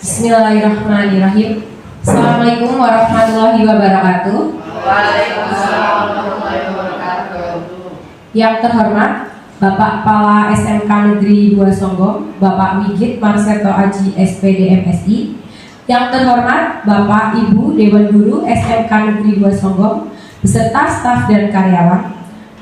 Bismillahirrahmanirrahim. Assalamualaikum warahmatullahi wabarakatuh. Waalaikumsalam warahmatullahi wabarakatuh. Yang terhormat Bapak Kepala SMK Negeri 2 Songgom, Bapak Wigit Marseto Aji SPD MSI. Yang terhormat Bapak Ibu Dewan Guru SMK Negeri 2 Songgom beserta staf dan karyawan.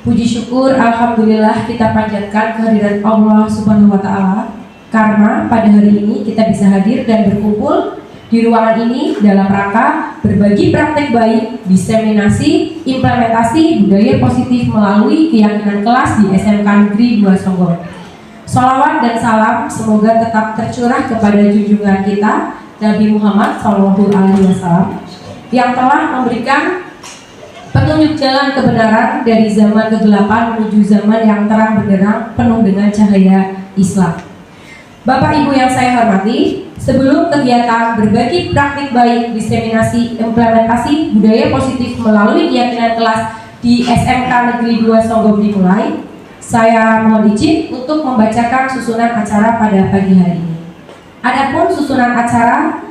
Puji syukur alhamdulillah kita panjatkan kehadiran Allah Subhanahu wa taala karena pada hari ini kita bisa hadir dan berkumpul di ruangan ini dalam rangka berbagi praktek baik, diseminasi, implementasi budaya positif melalui keyakinan kelas di SMK Negeri 2 Songgom. Sholawat dan salam semoga tetap tercurah kepada junjungan kita Nabi Muhammad SAW yang telah memberikan petunjuk jalan kebenaran dari zaman kegelapan menuju zaman yang terang benderang penuh dengan cahaya Islam. Bapak Ibu yang saya hormati, sebelum kegiatan berbagi praktik baik, diseminasi, implementasi budaya positif melalui keyakinan kelas di SMK Negeri 2 Songgom dimulai, saya mohon izin untuk membacakan susunan acara pada pagi hari ini. Adapun susunan acara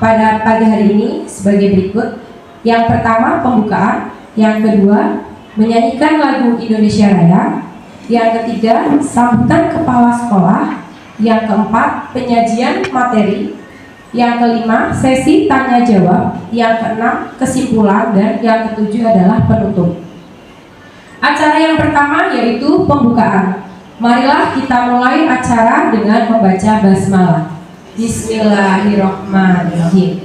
pada pagi hari ini sebagai berikut. Yang pertama pembukaan, yang kedua menyanyikan lagu Indonesia Raya, yang ketiga sambutan kepala sekolah, yang keempat penyajian materi, yang kelima sesi tanya jawab, yang keenam kesimpulan, dan yang ketujuh adalah penutup. Acara yang pertama yaitu pembukaan. Marilah kita mulai acara dengan membaca basmalah. Bismillahirrahmanirrahim.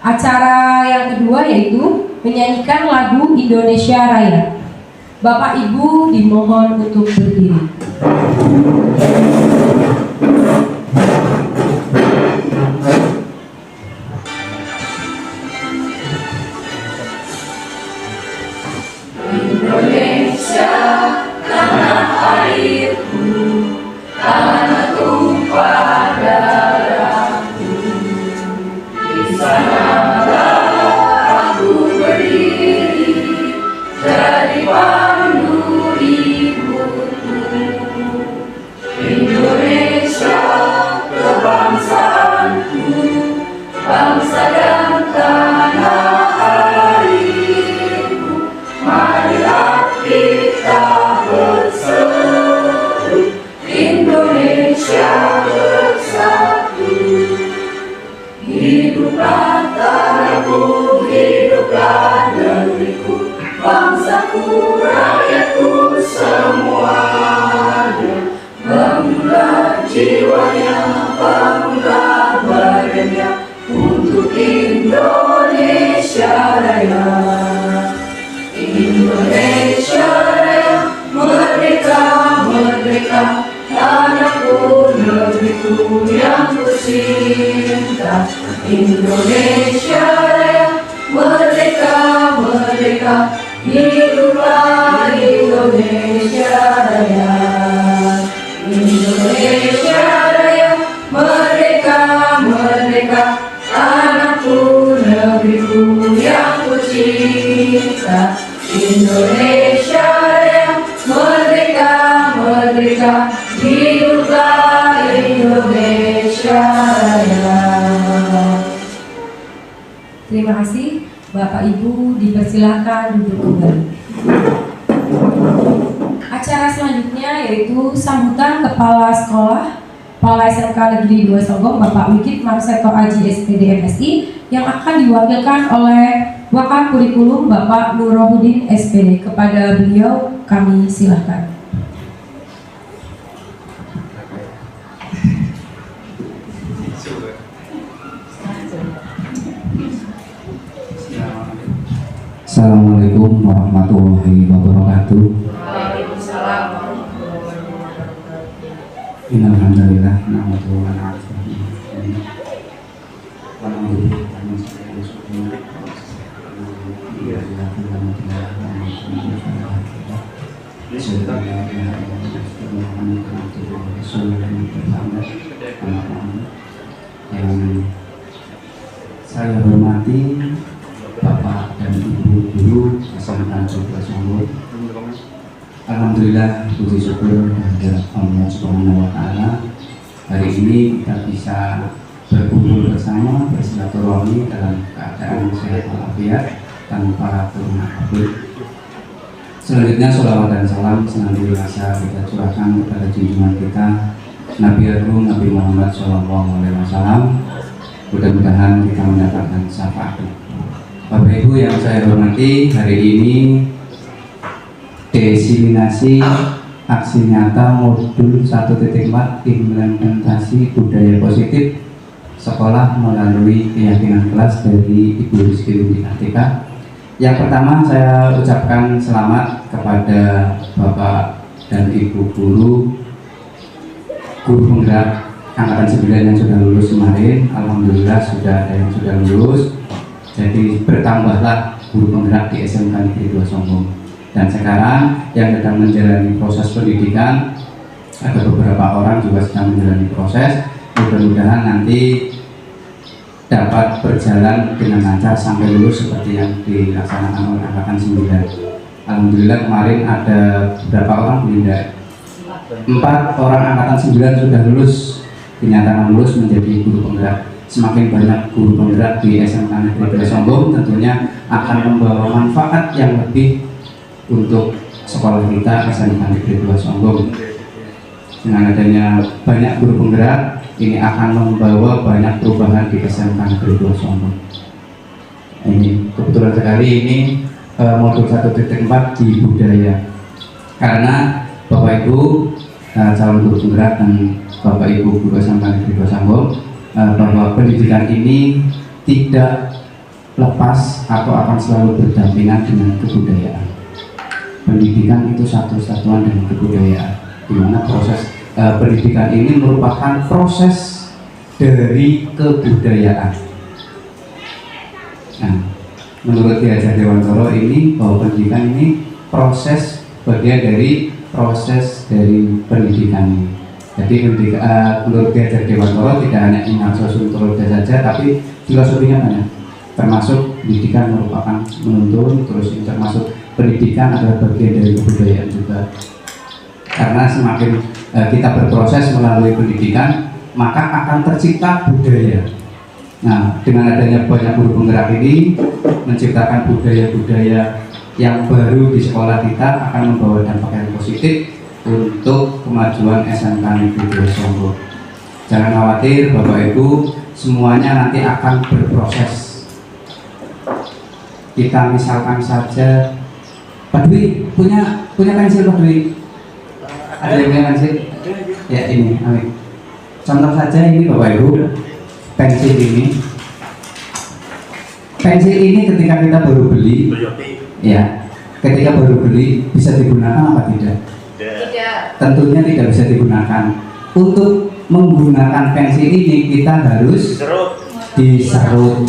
Acara yang kedua yaitu menyanyikan lagu Indonesia Raya. Bapak Ibu dimohon untuk berdiri. Indonesia, tanah airku, tanah tumpah darahku. Di sanalah aku berdiri, jadi pandu ibuku. Indonesia, kebangsaanku, bangsa dan tanah airku. Marilah kita berseru, Indonesia bersatu. Hiduplah tanahku, hiduplah negeriku, bangsaku, rakyatku semuanya. Bangunlah jiwanya, bangunlah badannya untuk Indonesia Raya. Indonesia Raya, merdeka, merdeka, tanahku, negeriku yang kucinta. Indonesia Raya, merdeka, merdeka, hiduplah Indonesia Raya. Indonesia Raya, merdeka, merdeka, tanahku, negeriku yang kucinta. Indonesia Raya, merdeka, merdeka, hiduplah Indonesia Raya. Terima kasih. Bapak Ibu dipersilakan duduk kembali. Acara selanjutnya yaitu sambutan Kepala Sekolah Kepala SMK Negeri 2 Songgom Bapak Wigit Marseto Aji SPD MSI yang akan diwakilkan oleh Wakil Kurikulum Bapak Nurohuddin SPD. Kepada beliau kami silakan. Assalamualaikum warahmatullahi wabarakatuh. Waalaikumsalam warahmatullahi wabarakatuh. Innalhamdulillah nahmaduhu wa nasta'inuhu wa na'udzu billahi min syururi anfusina yang saya hormati Bapak dan Ibu Guru SMK 2 Songgom. Alhamdulillah, puji syukur kepada Allah Subhanahu wa taala. Hari ini kita bisa berkumpul bersama, bersilaturahmi dalam keadaan sehat walafiat tanpa kurang apapun. Selanjutnya sholawat dan salam senantiasa kita curahkan kepada junjungan kita Nabi Agung Nabi Muhammad SAW. Mudah-mudahan kita mendapatkan syafaat. Bapak Ibu yang saya hormati, hari ini diseminasi aksi nyata modul 1.4 implementasi budaya positif sekolah melalui keyakinan kelas dari Ibu Rizky Windiartika. Yang pertama saya ucapkan selamat kepada Bapak dan Ibu guru penggerak angkatan 9 yang sudah lulus kemarin. Alhamdulillah sudah ada yang sudah lulus. Jadi bertambahlah guru penggerak di SMK Negeri 2 Sombong. Dan sekarang yang sedang menjalani proses pendidikan, ada beberapa orang juga sedang menjalani proses. Mudah-mudahan nanti dapat berjalan dengan lancar sampai lulus seperti yang dilaksanakan oleh angkatan 9. Alhamdulillah kemarin ada beberapa orang, tidak 4 orang angkatan 9 sudah lulus, dinyatakan lulus menjadi guru penggerak. Semakin banyak guru penggerak di SMK Negeri 2 Sombong tentunya akan membawa manfaat yang lebih untuk sekolah kita SMK Negeri 2 Sombong. Dengan adanya banyak guru penggerak, ini akan membawa banyak perubahan di SMK Negeri 2 Sombong. Ini kebetulan sekali ini modul 1.4 di budaya, karena Bapak Ibu calon guru penggerak dan Bapak Ibu guru SMK Negeri 2 Sombong, bahwa pendidikan ini tidak lepas atau akan selalu berdampingan dengan kebudayaan. Pendidikan itu satu satuan dengan kebudayaan, di mana proses pendidikan ini merupakan proses dari kebudayaan. Nah, menurut Ki Hajar Dewantara ini bahwa pendidikan ini bagian dari proses dari pendidikan ini. Jadi menurut Ki Hajar Dewantara tidak hanya ingat sosiologi saja, tapi filosofinya banyak. Termasuk pendidikan merupakan menuntun, terus termasuk pendidikan adalah bagian dari kebudayaan juga. Karena semakin kita berproses melalui pendidikan, maka akan tercipta budaya. Nah, dengan adanya banyak guru penggerak ini menciptakan budaya-budaya yang baru di sekolah kita, akan membawa dampak yang positif untuk kemajuan SMK Negeri 2 Sombong. Jangan khawatir Bapak Ibu, semuanya nanti akan berproses. Kita misalkan saja, Pak Dwi punya pensil Pak Dwi? Ada yang punya pensil? Ya ini, amin. Contoh saja ini Bapak Ibu, pensil ini ketika kita baru beli, ya, ketika baru beli bisa digunakan apa tidak? Tidak. Tentunya tidak bisa digunakan. Untuk menggunakan pensil ini kita harus diserut.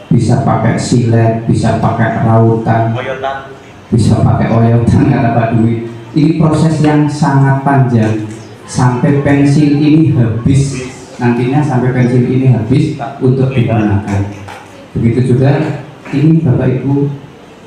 Bisa pakai silet, bisa pakai rautan, bisa pakai oyotan kata Pak Dwi. Ini proses yang sangat panjang sampai pensil ini habis. Nantinya sampai pensil ini habis untuk digunakan. Begitu juga ini Bapak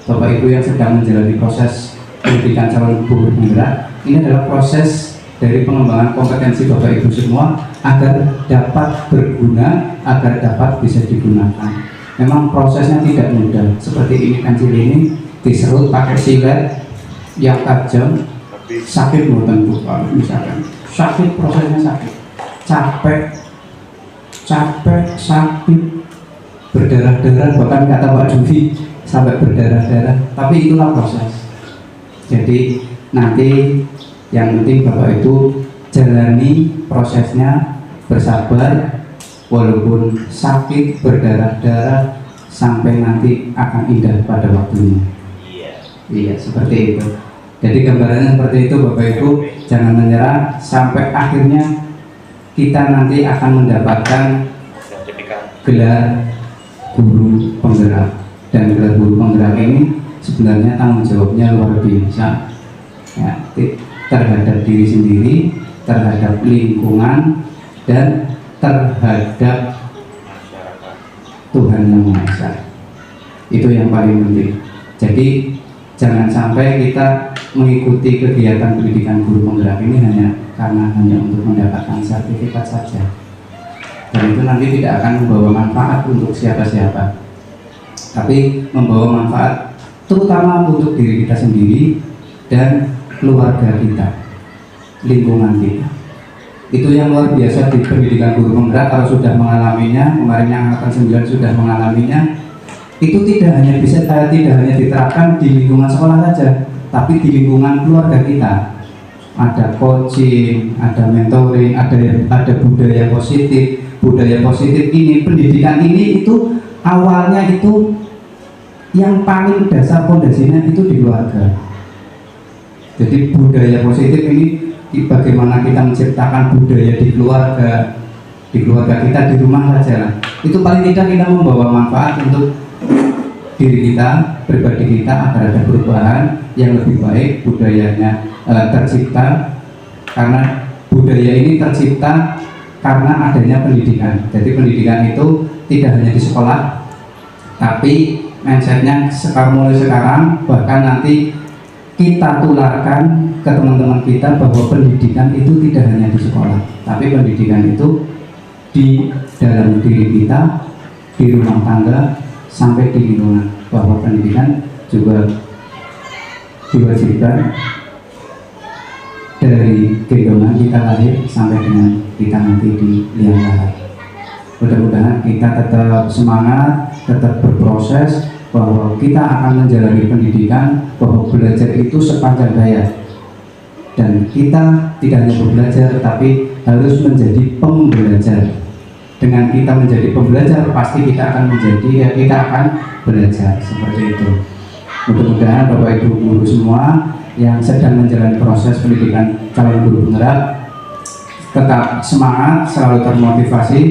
Ibu yang sedang menjalani proses pendidikan calon guru penggerak. Ini adalah proses dari pengembangan kompetensi Bapak Ibu semua agar dapat berguna, agar dapat bisa digunakan. Memang prosesnya tidak mudah. Seperti ini pensil ini diserut pakai silet yang tajam, sakit buatan kalau misalkan sakit, prosesnya sakit, capek, sakit, berdarah-darah, bahkan kata Pak Dwi sampai berdarah-darah. Tapi itulah proses. Jadi nanti yang penting Bapak Ibu jalani prosesnya, bersabar. Walaupun sakit, berdarah-darah, sampai nanti akan indah pada waktunya. Iya, seperti itu. Jadi gambarannya seperti itu Bapak Ibu. Jangan menyerah sampai akhirnya kita nanti akan mendapatkan gelar guru penggerak. Dan gelar guru penggerak ini sebenarnya tanggung jawabnya luar biasa, ya, terhadap diri sendiri, terhadap lingkungan, dan terhadap Tuhan Yang Maha Esa. Itu yang paling penting. Jadi jangan sampai kita mengikuti kegiatan pendidikan guru penggerak ini hanya untuk mendapatkan sertifikat saja. dan itu nanti tidak akan membawa manfaat untuk siapa-siapa, tapi membawa manfaat terutama untuk diri kita sendiri dan keluarga kita, lingkungan kita. Itu yang luar biasa di pendidikan guru penggerak. Kalau sudah mengalaminya, kemarin yang angkatan 9 sudah mengalaminya, itu tidak hanya diterapkan di lingkungan sekolah saja, tapi di lingkungan keluarga kita. Ada coaching, ada mentoring, ada budaya positif. Budaya positif ini, pendidikan ini itu awalnya itu yang paling dasar fondasinya itu di keluarga. Jadi budaya positif ini bagaimana kita menciptakan budaya di keluarga kita, di rumah saja. Itu paling tidak kita membawa manfaat untuk diri kita, pribadi kita, agar ada perubahan yang lebih baik. Budayanya tercipta karena budaya ini tercipta karena adanya pendidikan. Jadi pendidikan itu tidak hanya di sekolah, tapi mindsetnya mulai sekarang, bahkan nanti kita tularkan ke teman-teman kita bahwa pendidikan itu tidak hanya di sekolah, tapi pendidikan itu di dalam diri kita, di rumah tangga, sampai di lingkungan. Bahwa pendidikan juga diwajibkan dari gendongan kita lahir sampai dengan kita nanti di liang lahat. Mudah-mudahan kita tetap semangat, tetap berproses, bahwa kita akan menjalani pendidikan, bahwa belajar itu sepanjang hayat, dan kita tidak hanya belajar tapi harus menjadi pembelajar. Dengan kita menjadi pembelajar, pasti kita akan belajar, seperti itu. Mudah-mudahan Bapak Ibu guru semua yang sedang menjalani proses pendidikan calon guru penggerak tetap semangat, selalu termotivasi,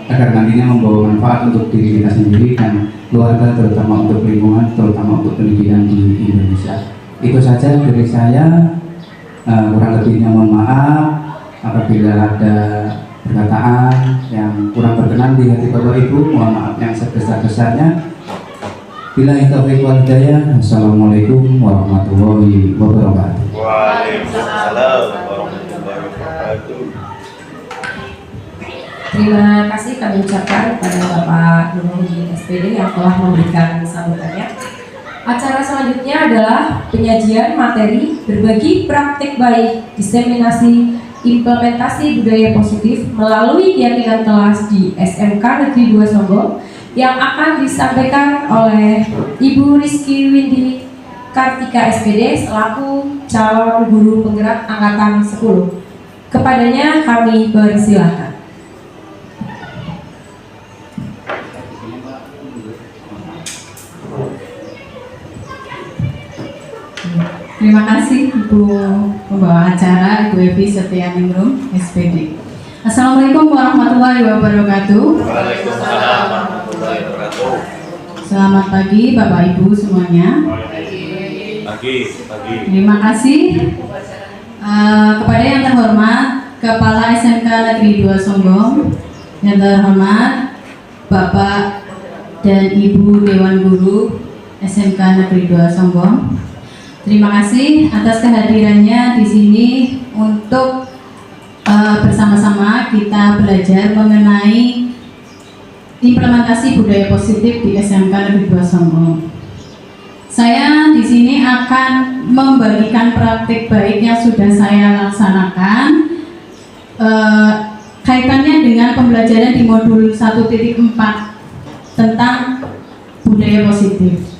agar nantinya membawa manfaat untuk diri kita sendiri dan keluarga, terutama untuk lingkungan, terutama untuk pendidikan di Indonesia. Itu saja dari saya. Kurang lebihnya mohon maaf apabila ada perkataan yang kurang berkenan di hati Bapak Ibu. Mohon maaf yang sebesar-besarnya. Billahi taufiq wal hidayah. Assalamualaikum warahmatullahi wabarakatuh. Waalaikumsalam warahmatullahi wabarakatuh. Terima kasih kami ucapkan kepada Bapak Nurul SPD yang telah memberikan sambutannya. Acara selanjutnya adalah penyajian materi berbagi praktik baik, diseminasi, implementasi budaya positif melalui keyakinan kelas di SMK Negeri 2 Songgom yang akan disampaikan oleh Ibu Rizky Windy Kartika SPD selaku calon guru penggerak angkatan 10. Kepadanya kami persilahkan. Terima kasih Ibu pembawa acara, Ibu Evi Setianingrum, SPD. Assalamualaikum warahmatullahi wabarakatuh. Waalaikumsalam warahmatullahi wabarakatuh. Selamat pagi Bapak Ibu semuanya. Pagi. Terima kasih kepada yang terhormat Kepala SMK Negeri 2 Songgom, yang terhormat Bapak dan Ibu Dewan Guru SMK Negeri 2 Songgom. Terima kasih atas kehadirannya di sini untuk bersama-sama kita belajar mengenai implementasi budaya positif di SMK Negeri 2 Songgom. Saya di sini akan membagikan praktik baik yang sudah saya laksanakan kaitannya dengan pembelajaran di modul 1.4 tentang budaya positif.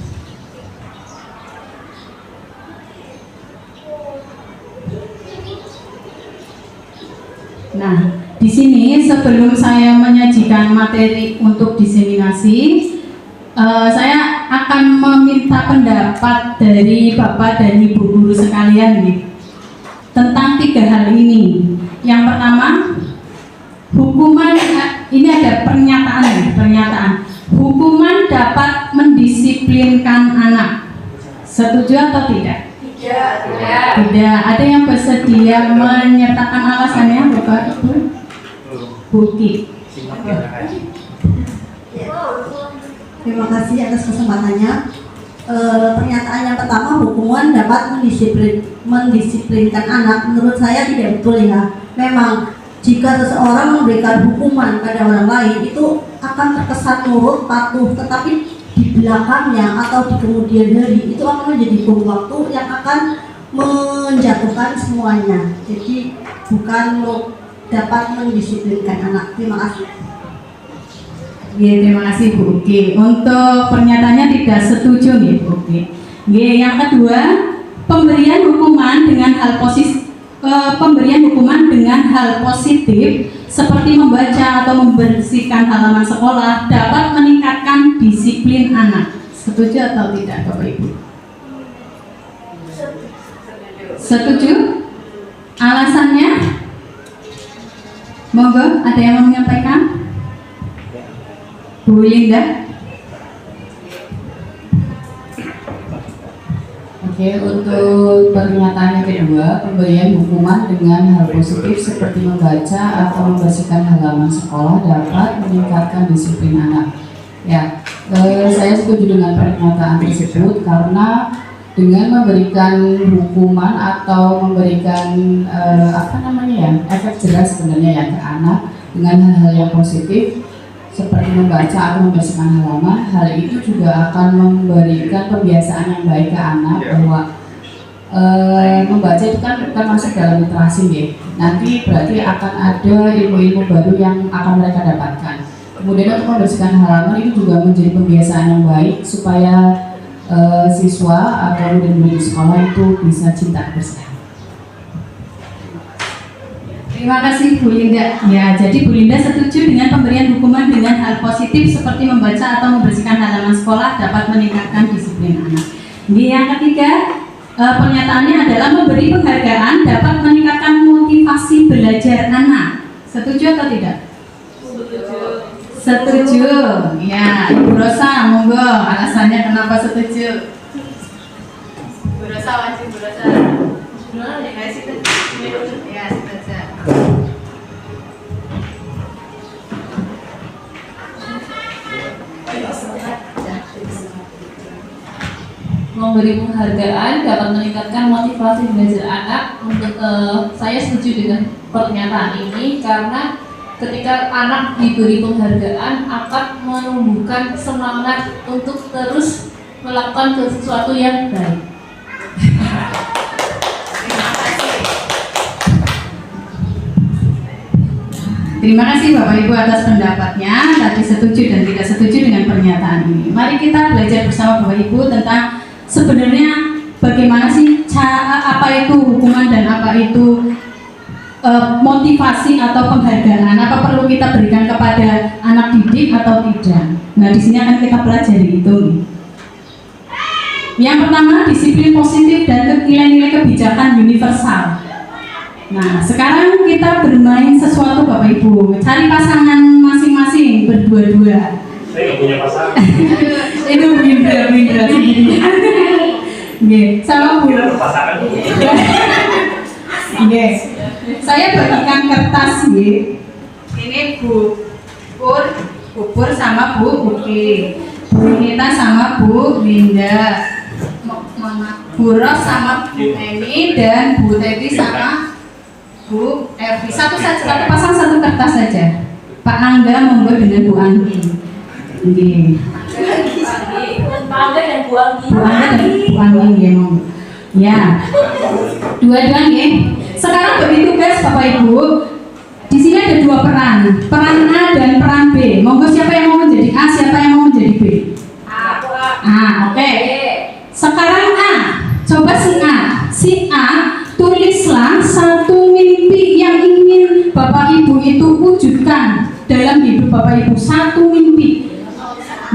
Nah, di sini sebelum saya menyajikan materi untuk diseminasi, saya akan meminta pendapat dari Bapak dan Ibu guru sekalian nih, tentang 3 hal ini. Yang pertama, hukuman, ini ada pernyataan. Hukuman dapat mendisiplinkan anak. Setuju atau tidak? Tidak. Ada yang bersedia menyertakan alasannya, Bapak Ibu? Bukti. Terima kasih atas kesempatannya. Pernyataan yang pertama, hukuman dapat mendisiplinkan anak. Menurut saya tidak betul ya. Memang jika seseorang memberikan hukuman pada orang lain itu akan terkesan nurut, patuh, tetapi di belakangnya atau di kemudian hari itu akan menjadi bom waktu yang akan menjatuhkan semuanya. Jadi bukan dapat mendisiplinkan anak. Terima kasih. Ya, terima kasih Bu Uki. Untuk pernyataannya tidak setuju nih Bu Uki. Ya, yang kedua, pemberian hukuman dengan hal positif seperti membaca atau membersihkan halaman sekolah dapat meningkatkan disiplin anak. Setuju atau tidak Bapak Ibu? Setuju? Alasannya? Monggo, ada yang mau menyampaikan? Bu Linda. Oke, untuk pernyataan yang kedua, pemberian hukuman dengan hal positif seperti membaca atau membersihkan halaman sekolah dapat meningkatkan disiplin anak. Ya, saya setuju dengan pernyataan tersebut karena dengan memberikan hukuman atau memberikan efek jelas sebenarnya ya ke anak dengan hal-hal yang positif seperti membaca atau membersihkan halaman, hal itu juga akan memberikan kebiasaan yang baik ke anak bahwa membaca itu kan masuk dalam literasi ya. Nanti berarti akan ada ilmu-ilmu baru yang akan mereka dapatkan. Kemudian untuk membersihkan halaman itu juga menjadi kebiasaan yang baik supaya siswa atau murid-murid di sekolah itu bisa cinta kebersihan. Terima kasih Bu Linda. Ya, jadi Bu Linda setuju dengan pemberian hukuman dengan hal positif seperti membaca atau membersihkan halaman sekolah dapat meningkatkan disiplin anak. Yang ketiga, pernyataannya adalah memberi penghargaan dapat meningkatkan motivasi belajar anak. Setuju atau tidak? Setuju. Ya, Ibu Rosa, monggo alasannya kenapa setuju? Bu Rosa, wajib Bu Rosa. Ya, setuju. Memberi penghargaan dapat meningkatkan motivasi belajar anak. Untuk saya setuju dengan pernyataan ini karena ketika anak diberi penghargaan akan menumbuhkan semangat untuk terus melakukan sesuatu yang baik. Terima kasih Bapak Ibu atas pendapatnya. Tadi setuju dan tidak setuju dengan pernyataan ini. Mari kita belajar bersama Bapak Ibu tentang sebenarnya bagaimana sih apa itu hukuman dan apa itu motivasi atau penghargaan. Apa perlu kita berikan kepada anak didik atau tidak? Nah, di sini akan kita pelajari itu. Yang pertama, disiplin positif dan nilai-nilai kebijakan universal. Nah, sekarang kita bermain sesuatu Bapak Ibu. Cari pasangan masing-masing berdua-dua. Saya nggak punya pasangan. Itu Windra sendiri. Nggih, sama Bu. Pasangan. Nggih. Saya bagikan kertas nggih. Ini Bu Pur sama Bu Uki. Bu Nita sama Bu Linda. Bu Ros sama Bu Eni dan Bu Teti sama Bu Evi. Satu pasang satu kertas saja. Pak Angga monggo dengan Bu Anggi. Nggih. Pak Angga dan Bu Anggi. Bu Angga dan Bu Anggi nggih monggo. Ya. Dua-dua nggih. Sekarang bagi tugas Bapak Ibu. Di sini ada dua peran A dan peran B. Monggo siapa yang mau menjadi A, siapa yang mau menjadi B? A. Oke. Sekarang A. Coba si A tulislah satu mimpi yang ingin Bapak Ibu itu wujudkan dalam hidup Bapak Ibu. Satu mimpi.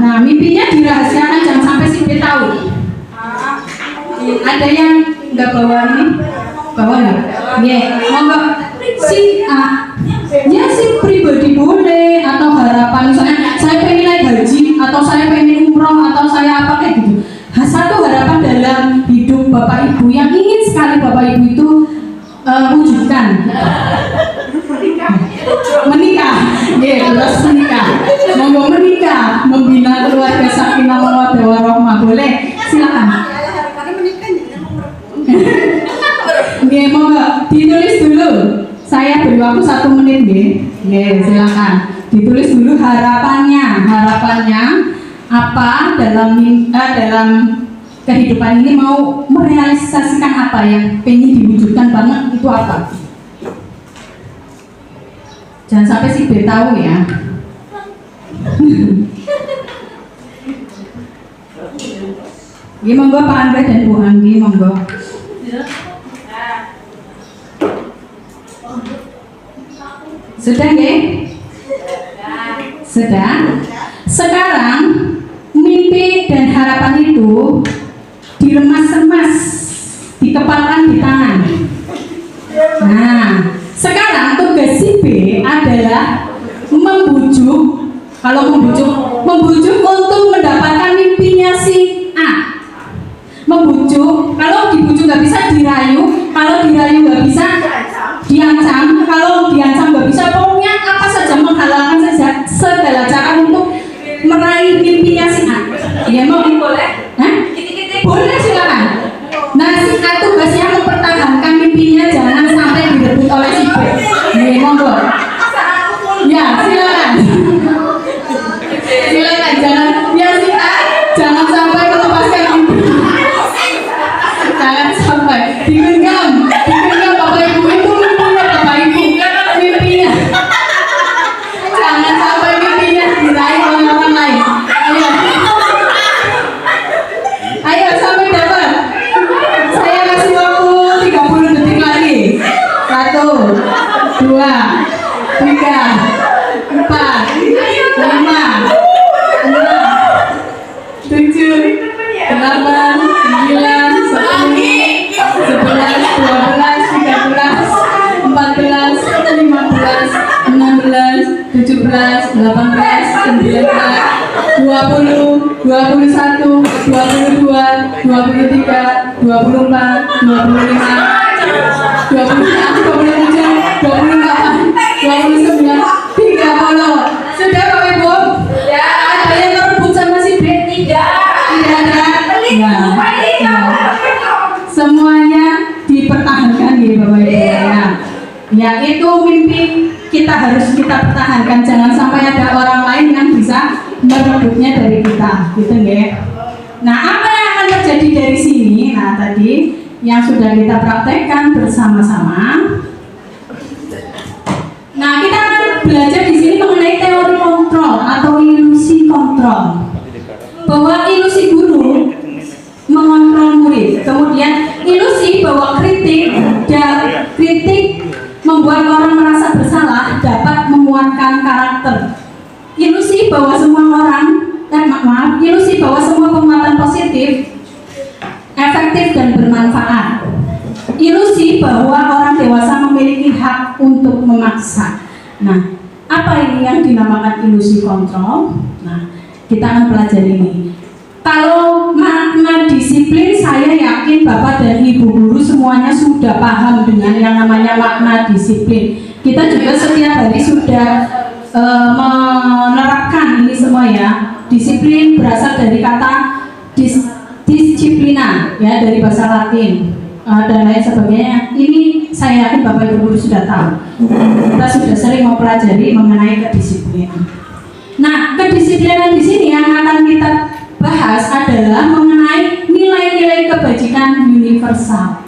Nah, mimpinya dirahasiakan, jangan sampai si B tahu. Ada yang nggak bawa ini? Bawa nggak? Ya, monggo si A. Ya si pribadi boleh atau harapan misalnya saya pengen naik haji atau saya pengen umroh atau saya apa kayak gitu. Satu harapan dalam hidup Bapak Ibu yang ingin sekali Bapak Ibu itu wujudkan. Menikah, ya terus menikah. Monggo menikah, membina keluarga sakinah mawaddah warahmah, boleh? Silakan. Nggih, monggo ditulis dulu Saya beri waktu 1 menit nggih. Nggih, silakan. Ditulis dulu harapannya. Harapannya apa dalam kehidupan ini, mau merealisasikan apa yang pengen diwujudkan banget, itu apa? Jangan sampai si B tahu ya. Ini monggo Pak Andre dan Bu Anggi, monggo. Sudah nggih? Sudah. Sekarang mimpi dan harapan itu diremas-remas, dikepalkan di tangan. Nah, sekarang tugas si B adalah membujuk. Kalau membujuk untuk mendapatkan mimpinya si A. Membujuk, kalau dibujuk nggak bisa dirayu, kalau dirayu nggak bisa diancam, kalau diancam nggak bisa, pokoknya apa saja, menghalalkan saja segala cara untuk meraih mimpinya si A. Ya mau boleh? Boleh, silakan. Nah, si A tugasnya mempertahankan mimpinya, jangan sampai direbut oleh si B. Nih, monggo. Ya, silakan. Silakan, jangan ya si A, jangan sampai melepaskan mimpi. Jangan sampai digenggam Bapak Ibu, itu mimpinya Bapak Ibu, mimpinya. Jangan sampai mimpinya diraih oleh orang lain. Ayo sampai dapat. Saya kasih waktu 30 detik lagi. 1, 2, 3, 4, 5, 6, 7, 8, 9, 10, 11, 12, 13, 14, 15, 16, 17, 18, 19, 20, 21, 22, 23, 24, 25, 26, 27, 28, 29, 30. Sudah Bapak Ibu? Ya. Ada yang merebut sama si B? Tidak ada. Ya. Semuanya dipertahankan ya Bapak Ibu ya. Ya, itu mimpi harus kita pertahankan, jangan sampai ada orang lain yang bisa merebutnya dari kita, gitu ya. Nah, apa yang akan terjadi dari sini? Nah, tadi yang sudah kita praktekkan bersama-sama. Nah, kita akan belajar di sini mengenai teori kontrol atau ilusi kontrol. Bahwa ilusi guru mengontrol murid. Kemudian ilusi bahwa kritik membuat orang merasa bersalah dapat menguatkan karakter. Ilusi bahwa ilusi bahwa semua penguatan positif efektif dan bermanfaat. Ilusi bahwa orang dewasa memiliki hak untuk memaksa. Nah, apa ini yang dinamakan ilusi kontrol? Nah, kita akan pelajari ini. Kalau makna disiplin, saya yakin Bapak dan Ibu guru semuanya sudah paham dengan yang namanya makna disiplin. Kita juga setiap hari sudah menerapkan ini semua ya. Disiplin berasal dari kata disiplina ya, dari bahasa Latin dan lain sebagainya. Ini saya yakin Bapak Ibu guru sudah tahu. Kita sudah sering mempelajari mengenai kedisiplinan. Nah, kedisiplinan di sini yang akan kita bahas adalah mengenai nilai-nilai kebajikan universal.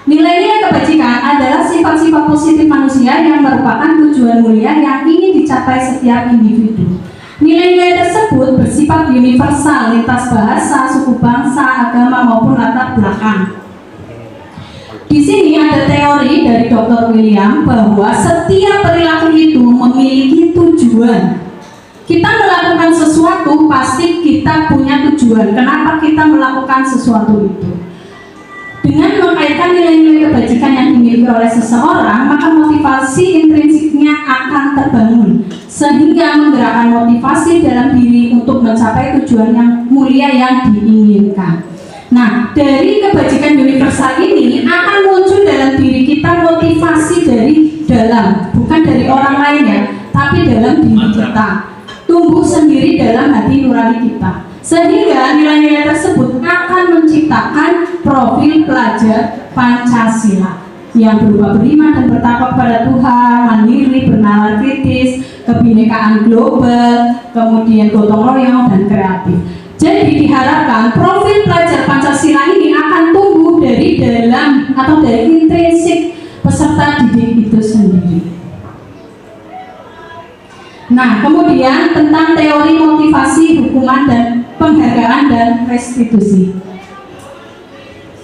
Nilai-nilai kebajikan adalah sifat-sifat positif manusia yang merupakan tujuan mulia yang ingin dicapai setiap individu. Nilai-nilai tersebut bersifat universal lintas bahasa, suku bangsa, agama maupun latar belakang. Di sini ada teori dari Dr. William bahwa setiap perilaku itu memiliki tujuan. Kita melakukan sesuatu pasti kita punya tujuan. Kenapa kita melakukan sesuatu itu? Dengan mengkaitkan nilai-nilai kebajikan yang dimiliki oleh seseorang, maka motivasi intrinsiknya akan terbangun, sehingga menggerakkan motivasi dalam diri untuk mencapai tujuan yang mulia yang diinginkan. Nah, dari kebajikan universal ini akan muncul dalam diri kita motivasi dari dalam, bukan dari orang lain ya, tapi dalam diri kita. Tumbuh sendiri dalam hati nurani kita, sehingga nilai-nilai tersebut akan menciptakan profil pelajar Pancasila. yang berupa beriman dan bertakwa kepada Tuhan, mandiri, bernalar kritis, kebinekaan global, kemudian gotong royong dan kreatif. Jadi diharapkan profil pelajar Pancasila ini akan tumbuh dari dalam atau dari intrinsik peserta didik itu sendiri. Nah, kemudian tentang teori motivasi, hukuman, dan penghargaan dan restitusi.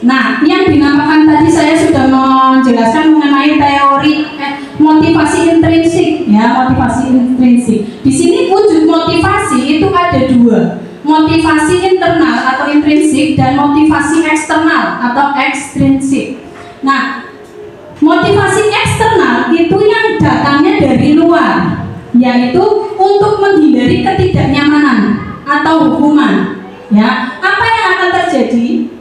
Nah, yang dinamakan tadi saya sudah menjelaskan mengenai teori motivasi intrinsik, ya, motivasi intrinsik. Di sini wujud motivasi itu ada dua, motivasi internal atau intrinsik dan motivasi eksternal atau ekstrinsik. Nah, motivasi eksternal itu yang datangnya dari luar, yaitu untuk menghindari ketidaknyamanan atau hukuman. Ya, apa yang akan terjadi?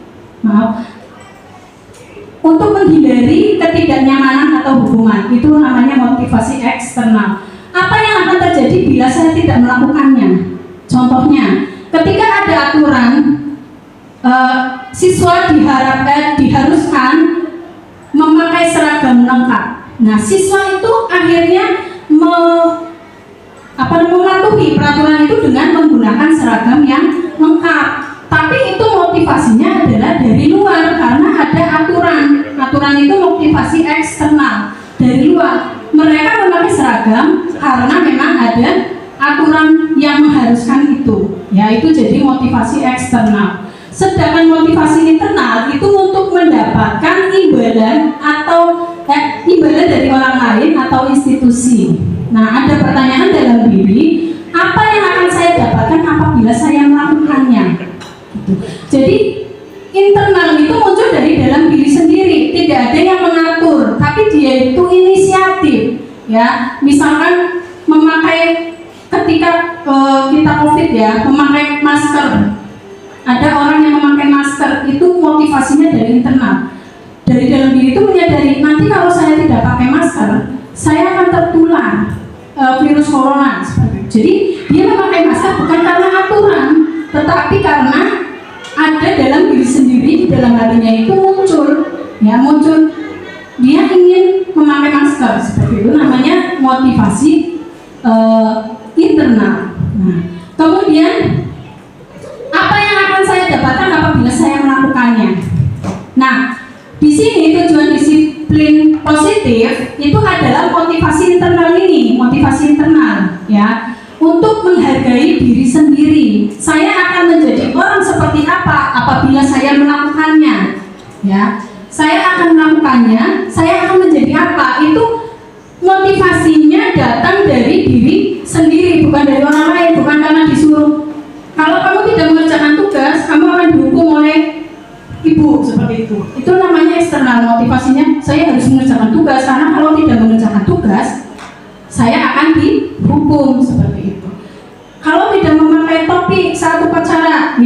Untuk menghindari ketidaknyamanan atau hukuman, itu namanya motivasi eksternal. Apa yang akan terjadi bila saya tidak melakukannya? Contohnya, ketika ada aturan, siswa diharuskan memakai seragam lengkap. Nah, siswa itu akhirnya mematuhi peraturan itu dengan menggunakan seragam yang lengkap. Tapi itu motivasinya adalah dari luar karena ada aturan. Aturan itu motivasi eksternal dari luar. Mereka memakai seragam karena memang ada aturan yang mengharuskan itu. Ya, itu jadi motivasi eksternal. Sedangkan motivasi internal itu untuk mendapatkan imbalan atau imbalan dari orang lain atau institusi. Nah, ada pertanyaan dalam diri, apa yang akan saya dapatkan apabila saya melakukannya? Jadi internal itu muncul dari dalam diri sendiri, tidak ada yang mengatur, tapi dia itu inisiatif. Ya, misalkan memakai ketika kita COVID ya, memakai masker. Ada orang yang memakai masker itu motivasinya dari internal. Dari dalam diri itu menyadari nanti kalau saya tidak pakai masker, saya akan tertular virus corona. Jadi dia memakai masker bukan karena aturan, tetapi karena ada dalam diri sendiri, di dalam hatinya itu muncul dia ingin memakai masker, seperti itu namanya motivasi internal. Nah, kemudian apa yang akan saya dapatkan apabila saya melakukannya? Nah, di sini tujuan disiplin positif itu adalah motivasi internal ini, motivasi internal, ya. Untuk menghargai diri sendiri, saya akan menjadi orang seperti apa apabila saya melakukannya, ya. Saya akan melakukannya, saya akan menjadi apa? Itu motivasinya datang dari diri sendiri, bukan dari orang lain, bukan karena disuruh. Kalau kamu tidak mengerjakan tugas, kamu akan dihukum oleh ibu, seperti itu. Itu namanya eksternal, motivasinya saya harus mengerjakan tugas, karena kalau tidak mengerjakan tugas, saya akan dihukum, seperti itu. Kalau tidak memakai topi saat upacara,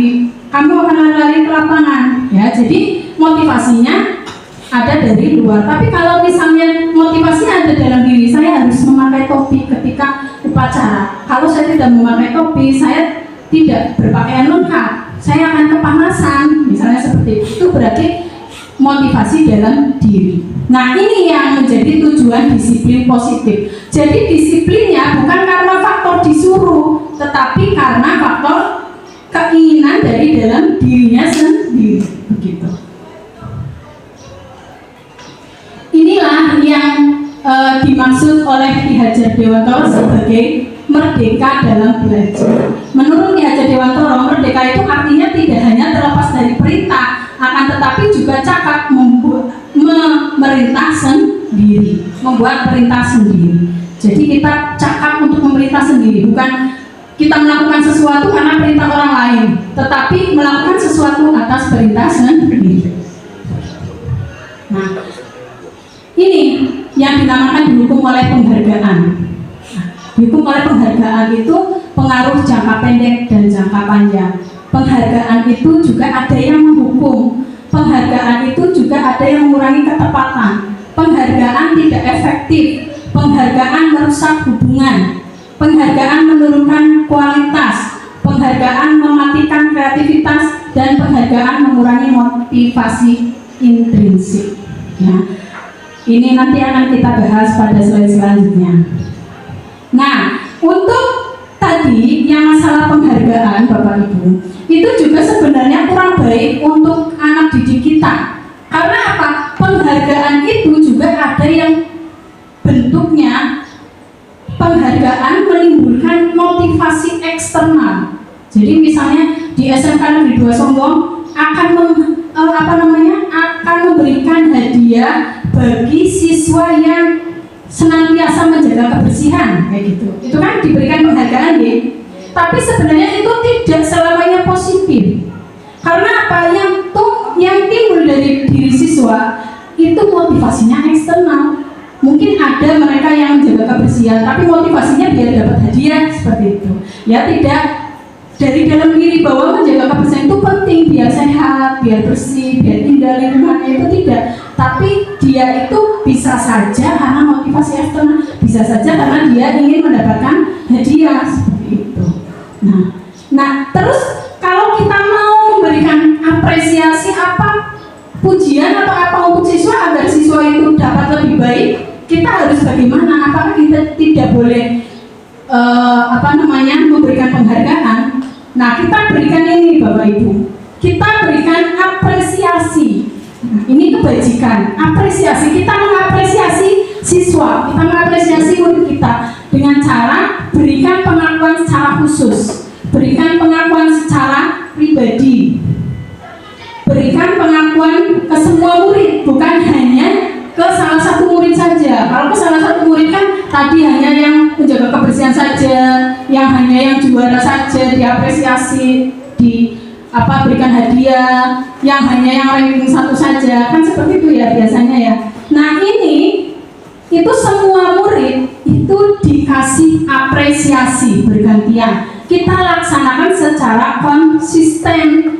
kamu akan lari ke lapangan, ya. Jadi motivasinya ada dari luar. Tapi kalau misalnya motivasinya ada dalam diri, saya harus memakai topi ketika upacara. Kalau saya tidak memakai topi, saya tidak berpakaian lengkap, saya akan kepanasan, misalnya seperti itu berarti motivasi dalam diri. Nah, ini yang menjadi tujuan disiplin positif. Jadi disiplinnya bukan karena faktor disuruh, tetapi karena faktor keinginan dari dalam dirinya sendiri, begitu. Inilah yang dimaksud oleh Ki Hajar Dewantoro sebagai merdeka dalam belajar. Menurut Ki Hajar Dewantoro, merdeka itu artinya tidak hanya terlepas dari perintah, akan tetapi juga cakap memerintah sendiri, membuat perintah sendiri. Jadi kita cakap untuk memerintah sendiri, bukan kita melakukan sesuatu karena perintah orang lain, tetapi melakukan sesuatu atas perintah sendiri. Nah, ini yang dinamakan dihukum oleh penghargaan. Dihukum oleh penghargaan itu pengaruh jangka pendek dan jangka panjang. Penghargaan itu juga ada yang menghukum. Penghargaan itu juga ada yang mengurangi ketepatan. Penghargaan tidak efektif. Penghargaan merusak hubungan. Penghargaan menurunkan kualitas. Penghargaan mematikan kreativitas dan penghargaan mengurangi motivasi intrinsik. Ya. Ini nanti akan kita bahas pada slide selanjutnya. Nah, untuk tadi yang masalah penghargaan Bapak Ibu, itu juga sebenarnya kurang baik untuk anak didik kita. Karena apa? Penghargaan itu juga ada yang bentuknya penghargaan menimbulkan motivasi eksternal. Jadi misalnya di SMK Negeri 2 Songgom akan akan memberikan hadiah bagi siswa yang senantiasa menjaga kebersihan kayak gitu. Itu kan diberikan penghargaan ya. Tapi sebenarnya itu tidak selamanya positif. Karena apa? Yang timbul dari diri siswa itu motivasinya eksternal. Mungkin ada mereka yang menjaga kebersihan, tapi motivasinya biar dapat hadiah seperti itu. Ya tidak dari dalam diri bahwa menjaga kebersihan itu penting, biar sehat, biar bersih, biar indah lingkungannya, itu tidak. Tapi dia itu bisa saja karena motivasi eksternal, bisa saja karena dia ingin mendapatkan hadiah seperti itu. Nah terus kalau kita mau memberikan apresiasi apa, pujian atau apa untuk siswa agar siswa itu dapat lebih baik, kita harus bagaimana? Apakah kita tidak boleh memberikan penghargaan? Nah, kita berikan ini Bapak Ibu. Kita berikan apresiasi. Nah, ini kebajikan. Apresiasi. Kita mengapresiasi siswa, kita mengapresiasi murid kita dengan cara berikan pengakuan secara khusus, berikan pengakuan secara pribadi, berikan pengakuan ke semua murid, bukan hanya ke salah satu murid saja. Kalau ke salah satu murid kan tadi hanya yang menjaga kebersihan saja, yang hanya yang juara saja diapresiasi, berikan hadiah, yang hanya yang ranking 1 saja, kan seperti itu ya biasanya ya. Nah ini itu semua murid itu dikasih apresiasi bergantian. Kita laksanakan secara konsisten.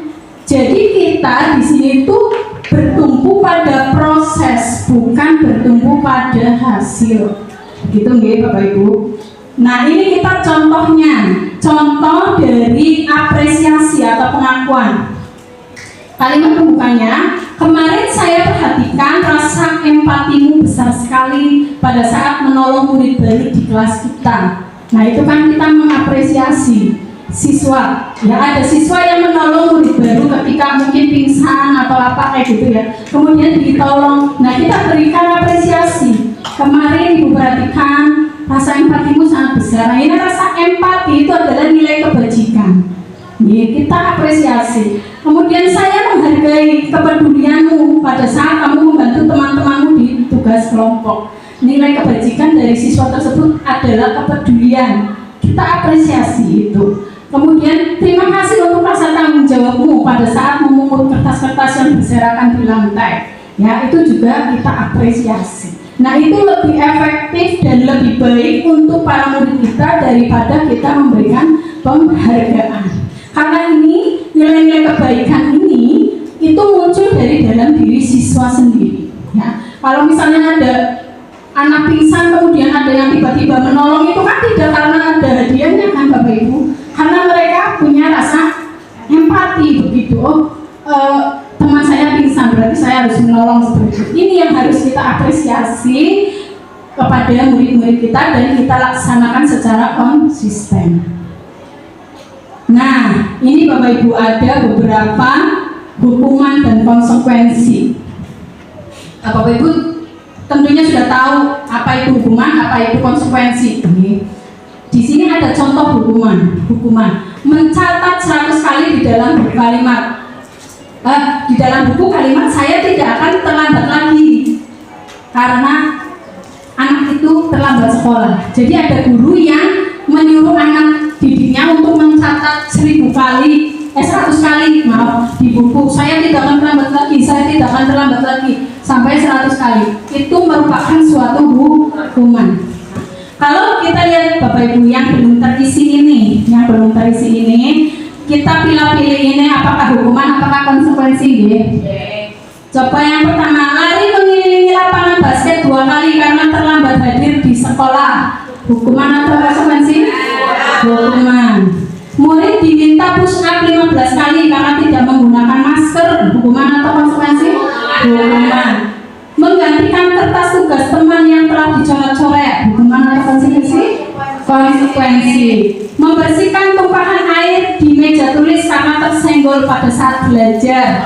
Jadi kita di sini tuh bertumpu pada proses, bukan bertumpu pada hasil. Gitu nggih Bapak Ibu. Nah, ini kita contohnya. Contoh dari apresiasi atau pengakuan. Kalimat pembukanya, kemarin saya perhatikan rasa empatimu besar sekali pada saat menolong murid baru di kelas kita. Nah, itu kan kita mengapresiasi siswa. Ya, ada siswa yang menolong murid baru ketika mungkin pingsan atau apa kayak gitu ya. Kemudian ditolong. Nah, kita berikan apresiasi. Kemarin Ibu perhatikan rasa empatimu sangat besar. Nah, ini rasa empati itu adalah nilai kebajikan. Ya, kita apresiasi. Kemudian saya menghargai kepedulianmu pada saat kamu membantu teman-temanmu di tugas kelompok. Nilai kebajikan dari siswa tersebut adalah kepedulian. Kita apresiasi itu. Kemudian terima kasih untuk rasa tanggung jawabmu pada saat memungut kertas-kertas yang berserakan di lantai. Ya, itu juga kita apresiasi. Nah, itu lebih efektif dan lebih baik untuk para murid kita daripada kita memberikan penghargaan. Karena ini nilai-nilai kebaikan ini itu muncul dari dalam diri siswa sendiri. Ya, kalau misalnya ada anak pingsan kemudian ada yang tiba-tiba menolong, itu kan tidak karena ada hadiahnya kan Bapak Ibu, karena mereka punya rasa empati begitu. Teman saya pingsan berarti saya harus menolong seperti itu. Ini yang harus kita apresiasi kepada murid-murid kita dan kita laksanakan secara konsisten. Nah, ini Bapak Ibu ada beberapa hukuman dan konsekuensi. Bapak Ibu tentunya sudah tahu apa itu hukuman, apa itu konsekuensi. Di sini ada contoh hukuman. Mencatat 100 kali di dalam buku kalimat. Di dalam buku kalimat saya tidak akan terlambat lagi karena anak itu terlambat sekolah. Jadi ada guru yang menyuruh anak didiknya untuk mencatat 100 kali di buku. Saya tidak akan terlambat lagi, saya tidak akan terlambat lagi sampai 100 kali. Itu merupakan suatu hukuman. Kalau kita lihat Bapak Ibu yang belum terisi ini, kita pilih-pilih ini apakah hukuman, apakah konsekuensi ya? Coba yang pertama, lari mengelilingi lapangan basket 2 kali karena terlambat hadir di sekolah. Hukuman atau konsekuensi? Hukuman. Murid diminta push up 15 kali karena tidak menggunakan masker. Hukuman atau konsekuensi? Hukuman. menggantikan kertas tugas teman yang telah dicoret-coret, hukuman atau konsekuensi? Konsekuensi. Membersihkan tumpahan air di meja tulis karena tersenggol pada saat belajar,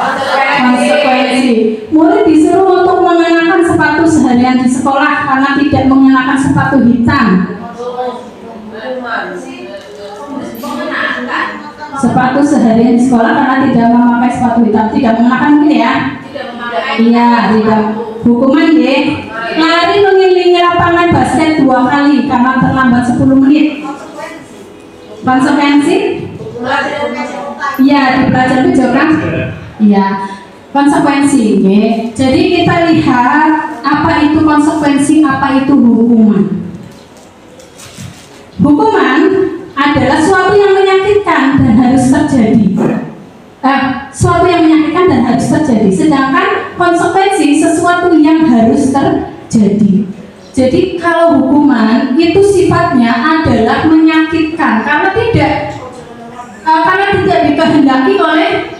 konsekuensi. Murid disuruh untuk mengenakan sepatu seharian di sekolah karena tidak mengenakan sepatu hitam, sepatu seharian di sekolah karena tidak memakai sepatu hitam, tidak mengenakan mungkin ya? Iya, tidak. Hukuman D, lari mengelilingi lapangan basket 2 kali karena terlambat 10 menit. Konsekuensi? Iya, di pelajaran kan? Iya. Konsekuensi, ya. Jadi kita lihat apa itu konsekuensi, apa itu hukuman. Hukuman adalah suatu yang menyakitkan dan harus terjadi. Suatu yang menyakitkan dan harus terjadi. Sedangkan konsekuensi sesuatu yang harus terjadi. Jadi kalau hukuman itu sifatnya adalah menyakitkan karena tidak dikehendaki oleh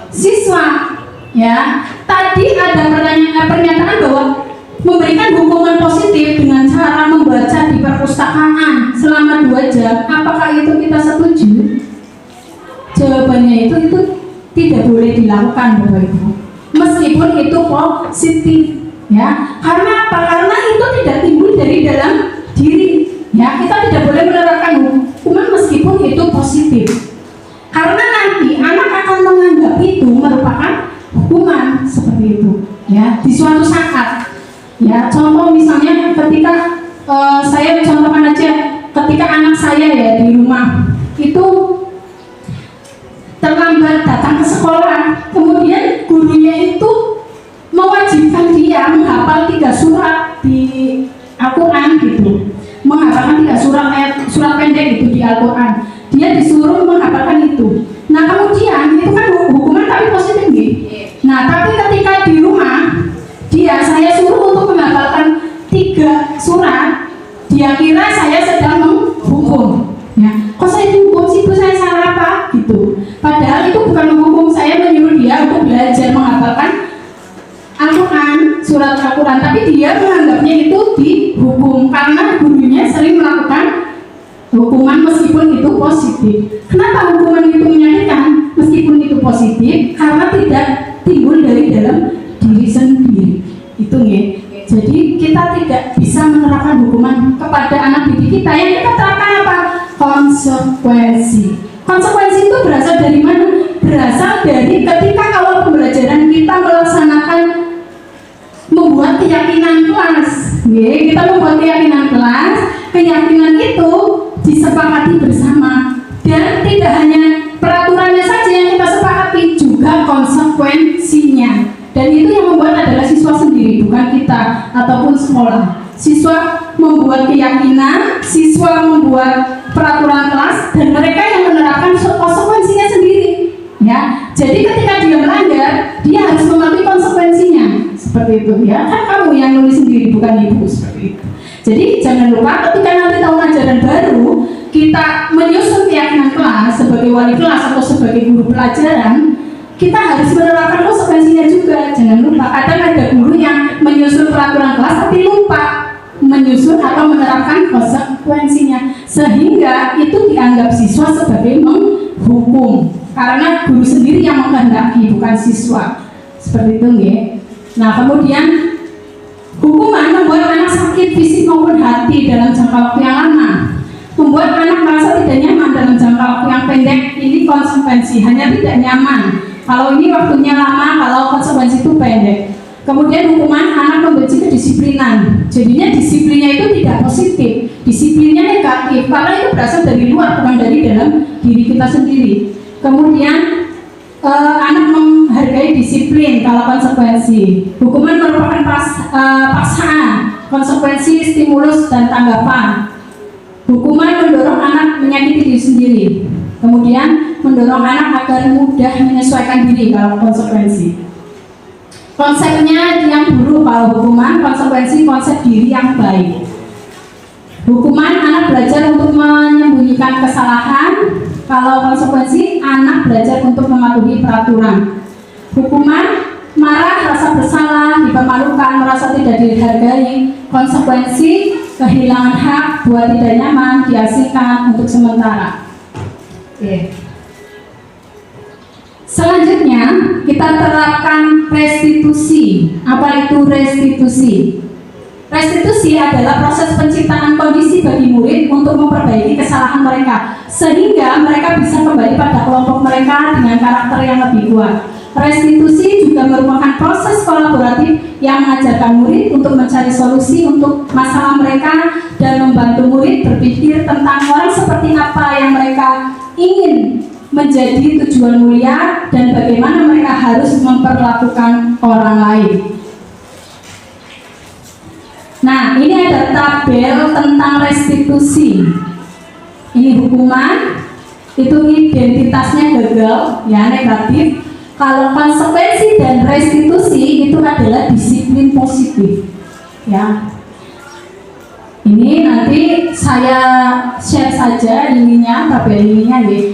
siswa. Ya, tadi ada pernyataan bahwa memberikan hukuman positif dengan cara membaca di perpustakaan selama 2 jam. Apakah itu kita setuju? Jawabannya itu tidak boleh dilakukan, Bapak Ibu. Meskipun itu positif, ya. Karena apa? Karena itu tidak timbul dari dalam diri, ya. Kita tidak boleh menerapkan hukuman meskipun itu positif. Karena nanti anak akan menganggap itu merupakan hukuman seperti itu, ya. Di suatu saat, ya. Contoh misalnya ketika saya contohkan aja, ketika anak saya ya di rumah itu terlambat datang ke sekolah, kemudian gurunya itu mewajibkan dia menghafal 3 surat di Al-Quran gitu, menghafalkan 3 surat pendek gitu di Al-Quran. Dia disuruh menghafalkan itu. Nah kemudian itu kan hukuman tapi positif gitu. Nah tapi ketika di rumah saya suruh untuk menghafalkan 3 surat, dia kira saya sedang menghukum. Ya, kok saya dihukum sih, itu saya salah apa gitu. Padahal itu bukan menghukum, saya menyuruh dia untuk belajar menghafalkan Al-Quran, surat Al-Quran, tapi dia menganggapnya itu dihukum karena gurunya sering melakukan hukuman meskipun itu positif. Kenapa hukuman itu menyakitkan meskipun itu positif? Karena tidak timbul dari dalam diri sendiri. Itu ya. Jadi kita tidak bisa menerapkan hukuman kepada anak didik kita. Yang kita terapkan apa? Konsekuensi. Konsekuensi itu berasal dari mana? Berasal dari ketika awal pembelajaran kita melaksanakan membuat keyakinan kelas. Kita membuat keyakinan kelas, keyakinan itu disepakati bersama. Dan tidak hanya peraturannya saja yang kita sepakati, juga konsekuensinya. Dan itu yang membuat adalah siswa sendiri, bukan kita ataupun sekolah. Siswa membuat keyakinan, siswa membuat peraturan kelas, dan mereka yang menerapkan konsekuensinya sendiri. Ya, jadi ketika dia melanggar, dia harus mematuhi konsekuensinya. Seperti itu, ya. Kan kamu yang nulis sendiri, bukan ibu. Seperti itu. Jadi jangan lupa ketika nanti tahun ajaran baru kita menyusun keyakinan kelas sebagai wali kelas atau sebagai guru pelajaran, kita harus menerapkan konsekuensinya juga. Jangan lupa, kadang ada guru yang menyusun peraturan kelas tapi lupa menyusun atau menerapkan konsekuensinya, sehingga itu dianggap siswa sebagai menghukum karena guru sendiri yang menghendaki, bukan siswa. Seperti itu ya. Nah kemudian hukuman membuat anak sakit fisik maupun hati dalam jangka waktu yang lama, membuat anak merasa tidak nyaman dalam jangka waktu yang pendek. Ini konsekuensi, hanya tidak nyaman kalau ini waktunya lama, kalau konsekuensi itu pendek. Kemudian hukuman anak membenci kedisiplinan, jadinya disiplinnya itu tidak positif, disiplinnya negatif karena itu berasal dari luar, bukan dari dalam diri kita sendiri. Kemudian anak menghargai disiplin kalau konsekuensi. Hukuman merupakan paksaan, konsekuensi, stimulus, dan tanggapan. Hukuman mendorong anak menyakiti diri sendiri. Kemudian mendorong anak agar mudah menyesuaikan diri kalau konsekuensi. Konsepnya yang buruk kalau hukuman, konsekuensi konsep diri yang baik. Hukuman anak belajar untuk menyembunyikan kesalahan, kalau konsekuensi anak belajar untuk mematuhi peraturan. Hukuman marah, rasa bersalah, dipermalukan, merasa tidak dihargai, konsekuensi, kehilangan hak, buat tidak nyaman, diasingkan untuk sementara. Oke. Selanjutnya kita terapkan restitusi. Apa itu restitusi? Restitusi adalah proses penciptaan kondisi bagi murid untuk memperbaiki kesalahan mereka sehingga mereka bisa kembali pada kelompok mereka dengan karakter yang lebih kuat. Restitusi juga merupakan proses kolaboratif yang mengajarkan murid untuk mencari solusi untuk masalah mereka dan membantu murid berpikir tentang orang seperti apa yang mereka ingin menjadi tujuan mulia dan bagaimana mereka harus memperlakukan orang lain. Nah, ini ada tabel tentang restitusi. Ini hukuman, itu identitasnya gagal, ya negatif. Kalau konsekuensi dan restitusi itu adalah disiplin positif, ya. Ini nanti saya share saja ininya, tabel ininya, ya.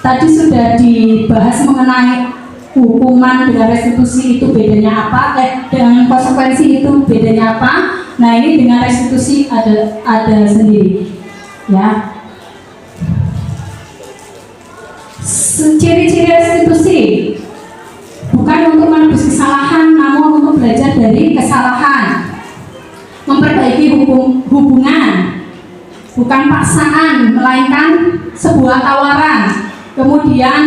Tadi sudah dibahas mengenai hukuman dengan restitusi itu bedanya apa, dengan konsekuensi itu bedanya apa. Nah, ini dengan restitusi ada sendiri, ya. Ciri-ciri restitusi bukan untuk menebus kesalahan, namun untuk belajar dari kesalahan, memperbaiki hubungan, bukan paksaan, melainkan sebuah tawaran. Kemudian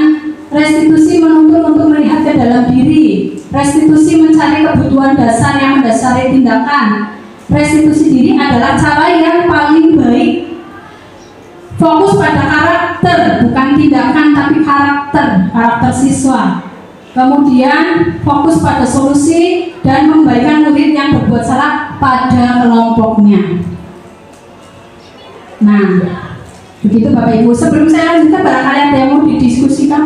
restitusi menuntut untuk melihat ke dalam diri. Restitusi mencari kebutuhan dasar yang mendasari tindakan. Restitusi diri adalah cara yang paling baik. Fokus pada karakter, bukan tindakan tapi karakter siswa. Kemudian fokus pada solusi dan membaikkan murid yang berbuat salah pada kelompoknya. Nah, begitu Bapak Ibu. Sebelum saya lanjutkan, barangkali ada yang mau didiskusikan,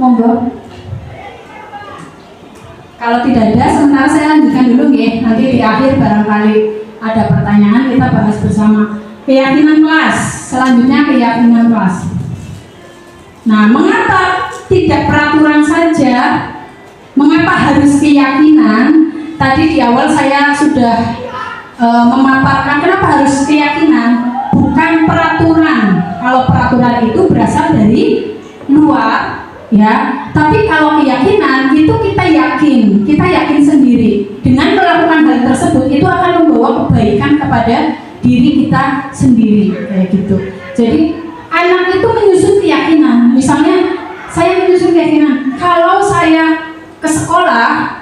monggo. Kalau tidak ada, sementara saya lanjutkan dulu ya. Nanti di akhir barangkali ada pertanyaan, kita bahas bersama. Keyakinan kelas, selanjutnya keyakinan kelas. Nah, mengapa tidak peraturan saja? Mengapa harus keyakinan? Tadi di awal saya sudah memaparkan kenapa harus keyakinan, bukan peraturan. Kalau peraturan itu berasal dari luar, ya. Tapi kalau keyakinan itu kita yakin sendiri. Dengan melakukan hal tersebut itu akan membawa kebaikan kepada diri kita sendiri, kayak gitu. Jadi anak itu menyusun keyakinan. Misalnya saya menyusun keyakinan kalau saya ke sekolah,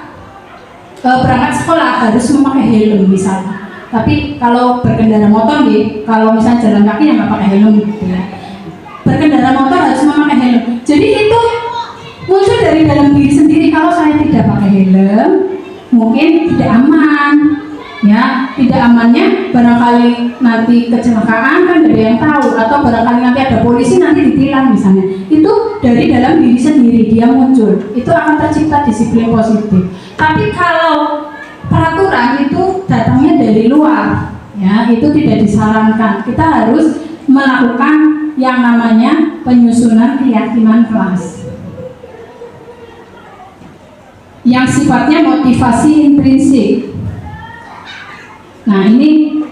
berangkat sekolah harus memakai helm misalnya. Tapi kalau berkendara motor nih, kalau misalnya jalan kaki ya nggak pakai helm, ya. Berkendara motor harus memakai helm. Jadi itu muncul dari dalam diri sendiri. Kalau saya tidak pakai helm, mungkin tidak aman. Ya, tidak amannya barangkali nanti kecelakaan kan ada yang tahu, atau barangkali nanti ada polisi nanti ditilang misalnya. Itu dari dalam diri sendiri dia muncul. Itu akan tercipta disiplin positif. Tapi kalau peraturan itu datangnya dari luar, ya, itu tidak disarankan. Kita harus melakukan yang namanya penyusunan keyakinan kelas yang sifatnya motivasi intrinsik. Nah, ini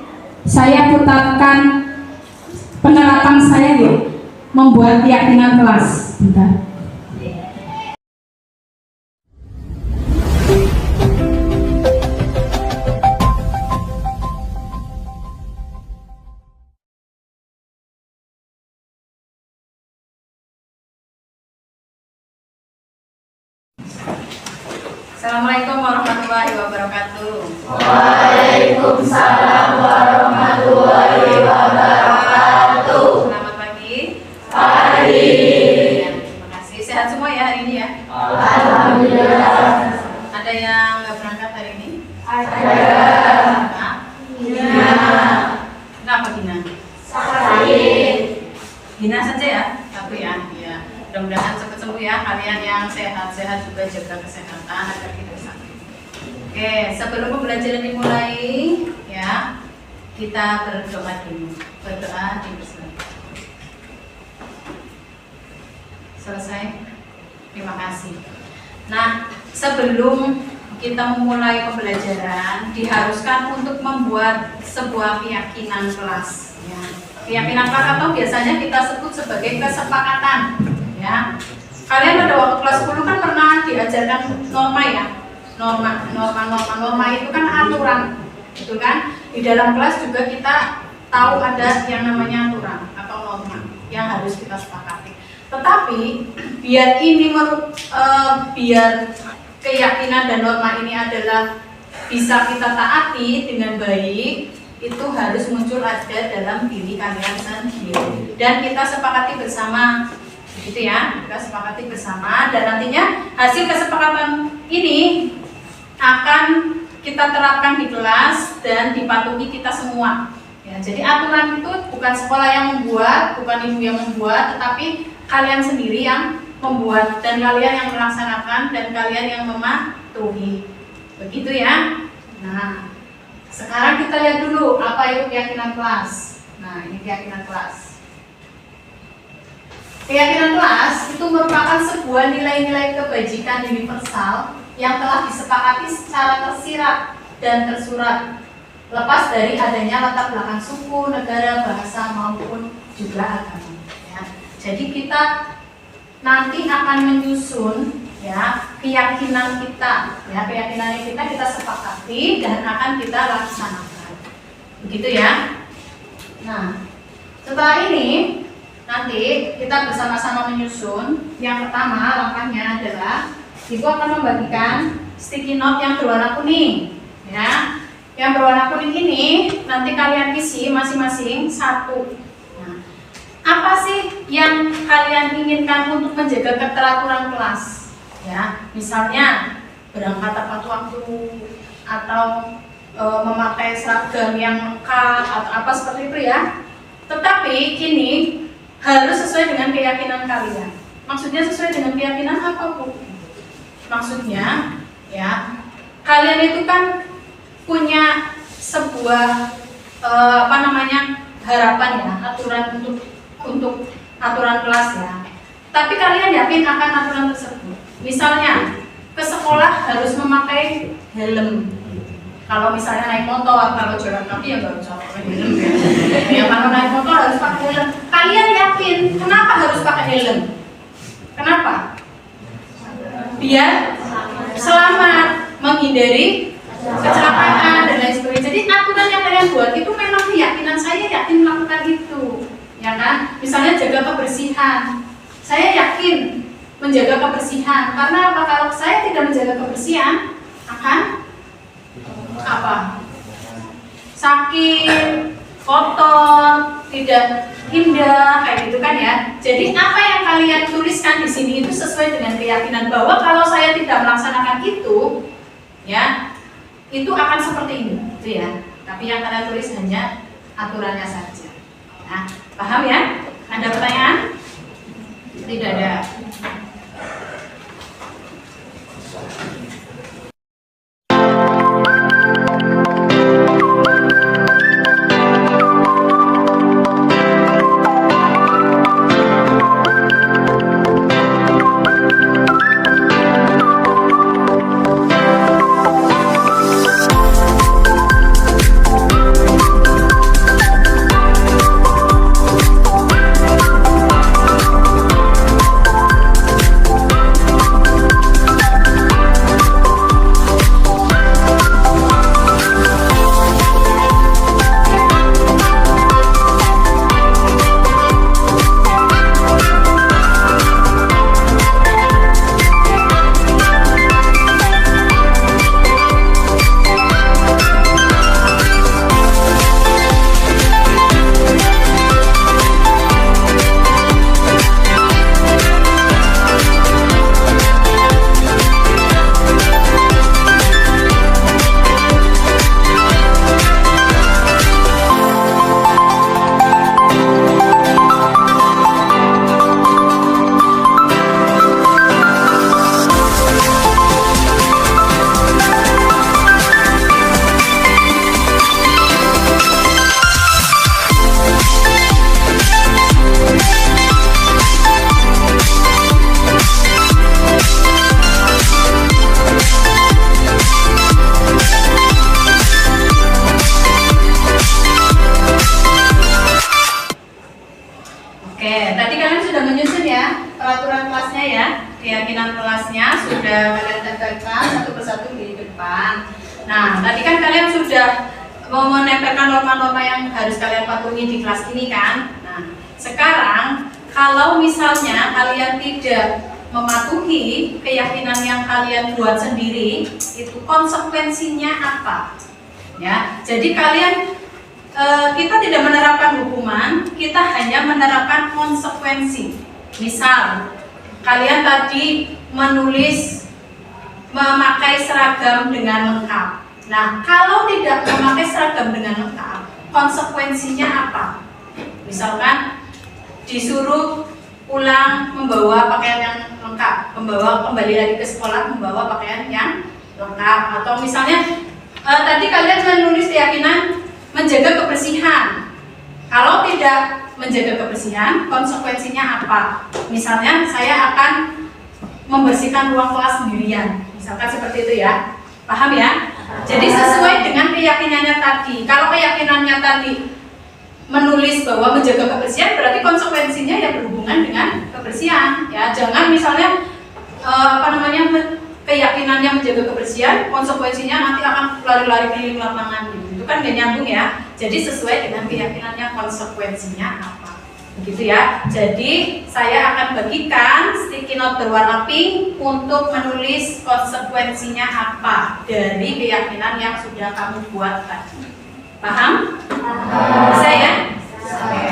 saya putarkan penerapan saya ya, membuat keyakinan kelas. Bentar. Assalamualaikum warahmatullahi wabarakatuh. Waalaikumsalam warahmatullahi wabarakatuh. Selamat pagi. Pagi. Ya, terima kasih. Sehat semua ya hari ini ya? Alhamdulillah. Ada yang nggak berangkat hari ini? Ada. Gina. Kenapa Gina? Sakit. Gina saja ya? Satu ya? Iya. Mudah-mudahan cepat sembuh ya kalian yang sehat-sehat, juga jaga kesehatan agar tidak sakit. Oke, sebelum pembelajaran dimulai ya, kita berdoa dulu. Berdoa di bersama. Selesai. Terima kasih. Nah, sebelum kita memulai pembelajaran diharuskan untuk membuat sebuah keyakinan kelas ya. Keyakinan kelas atau biasanya kita sebut sebagai kesepakatan ya. Kalian pada waktu kelas 10 kan pernah diajarkan norma ya. Norma itu kan aturan. Itu kan di dalam kelas juga kita tahu ada yang namanya aturan atau norma yang harus kita sepakati. Tetapi biar keyakinan dan norma ini adalah bisa kita taati dengan baik, itu harus muncul ada dalam diri kalian sendiri dan kita sepakati bersama, gitu ya. Kita sepakati bersama dan nantinya hasil kesepakatan ini akan kita terapkan di kelas dan dipatuhi kita semua. Ya, jadi aturan itu bukan sekolah yang membuat, bukan ibu yang membuat, tetapi kalian sendiri yang membuat dan kalian yang melaksanakan dan kalian yang mematuhi. Begitu ya. Nah, sekarang kita lihat dulu apa itu keyakinan kelas. Nah, ini keyakinan kelas. Keyakinan kelas itu merupakan sebuah nilai-nilai kebajikan universal yang telah disepakati secara tersirat dan tersurat, lepas dari adanya latar belakang suku, negara, bahasa maupun juga agama. Ya. Jadi kita nanti akan menyusun ya keyakinan kita, ya keyakinan kita sepakati dan akan kita laksanakan, begitu ya. Nah, setelah ini nanti kita bersama-sama menyusun. Yang pertama langkahnya adalah ibu akan membagikan sticky note yang berwarna kuning, ya. Yang berwarna kuning ini nanti kalian isi masing-masing satu. Apa sih yang kalian inginkan untuk menjaga keteraturan kelas? Ya, misalnya berangkat tepat waktu atau memakai seragam yang lengkap atau apa seperti itu ya. Tetapi ini harus sesuai dengan keyakinan kalian. Maksudnya sesuai dengan keyakinan apa, Bu? Maksudnya ya, kalian itu kan punya sebuah harapan ya, aturan untuk aturan kelas ya. Tapi kalian yakin akan aturan tersebut. Misalnya ke sekolah harus memakai helm. Kalau misalnya naik motor, kalau jalan kaki ya nggak usah pakai helm ya. Ya kalau naik motor harus pakai helm. Kalian yakin kenapa harus pakai helm? Kenapa? Biar selamat, menghindari kecelakaan dan lain sebagainya. Jadi aturan yang kalian buat itu memang keyakinan saya yakin melakukan itu. Ya kan, misalnya jaga kebersihan, saya yakin menjaga kebersihan karena apa? Kalau saya tidak menjaga kebersihan akan apa? Sakit, kotor, tidak indah, kayak gitu kan ya. Jadi apa yang kalian tuliskan di sini itu sesuai dengan keyakinan bahwa kalau saya tidak melaksanakan itu, ya itu akan seperti ini, gitu ya. Tapi yang kalian tulis hanya aturannya saja. Nah, paham ya? Ada pertanyaan? Tidak ada. kelasnya ya, keyakinan kelasnya sudah kalian tempelkan satu persatu di depan. Nah, tadi kan kalian sudah menempelkan norma-norma yang harus kalian patuhi di kelas ini kan. Nah, sekarang kalau misalnya kalian tidak mematuhi keyakinan yang kalian buat sendiri, itu konsekuensinya apa? Ya, jadi kalian kita tidak menerapkan hukuman, kita hanya menerapkan konsekuensi. Misal, kalian tadi menulis memakai seragam dengan lengkap. Nah, kalau tidak memakai seragam dengan lengkap, konsekuensinya apa? Misalkan disuruh pulang membawa pakaian yang lengkap, kembali lagi ke sekolah membawa pakaian yang lengkap, atau misalnya tadi kalian menulis keyakinan menjaga kebersihan. Kalau tidak menjaga kebersihan, konsekuensinya apa? Misalnya saya akan membersihkan ruang kelas sendirian, misalkan seperti itu ya. Paham ya? Jadi sesuai dengan keyakinannya tadi. Kalau keyakinannya tadi menulis bahwa menjaga kebersihan, berarti konsekuensinya ya berhubungan dengan kebersihan. Ya, jangan misalnya keyakinannya menjaga kebersihan, konsekuensinya nanti akan lari-lari keliling lapangan gitu. Itu kan gak nyambung ya. Jadi sesuai dengan keyakinannya, konsekuensinya apa. Begitu ya. Jadi saya akan bagikan sticky note berwarna pink untuk menulis konsekuensinya apa dari keyakinan yang sudah kamu buat tadi. Paham? Bisa ya? Oke.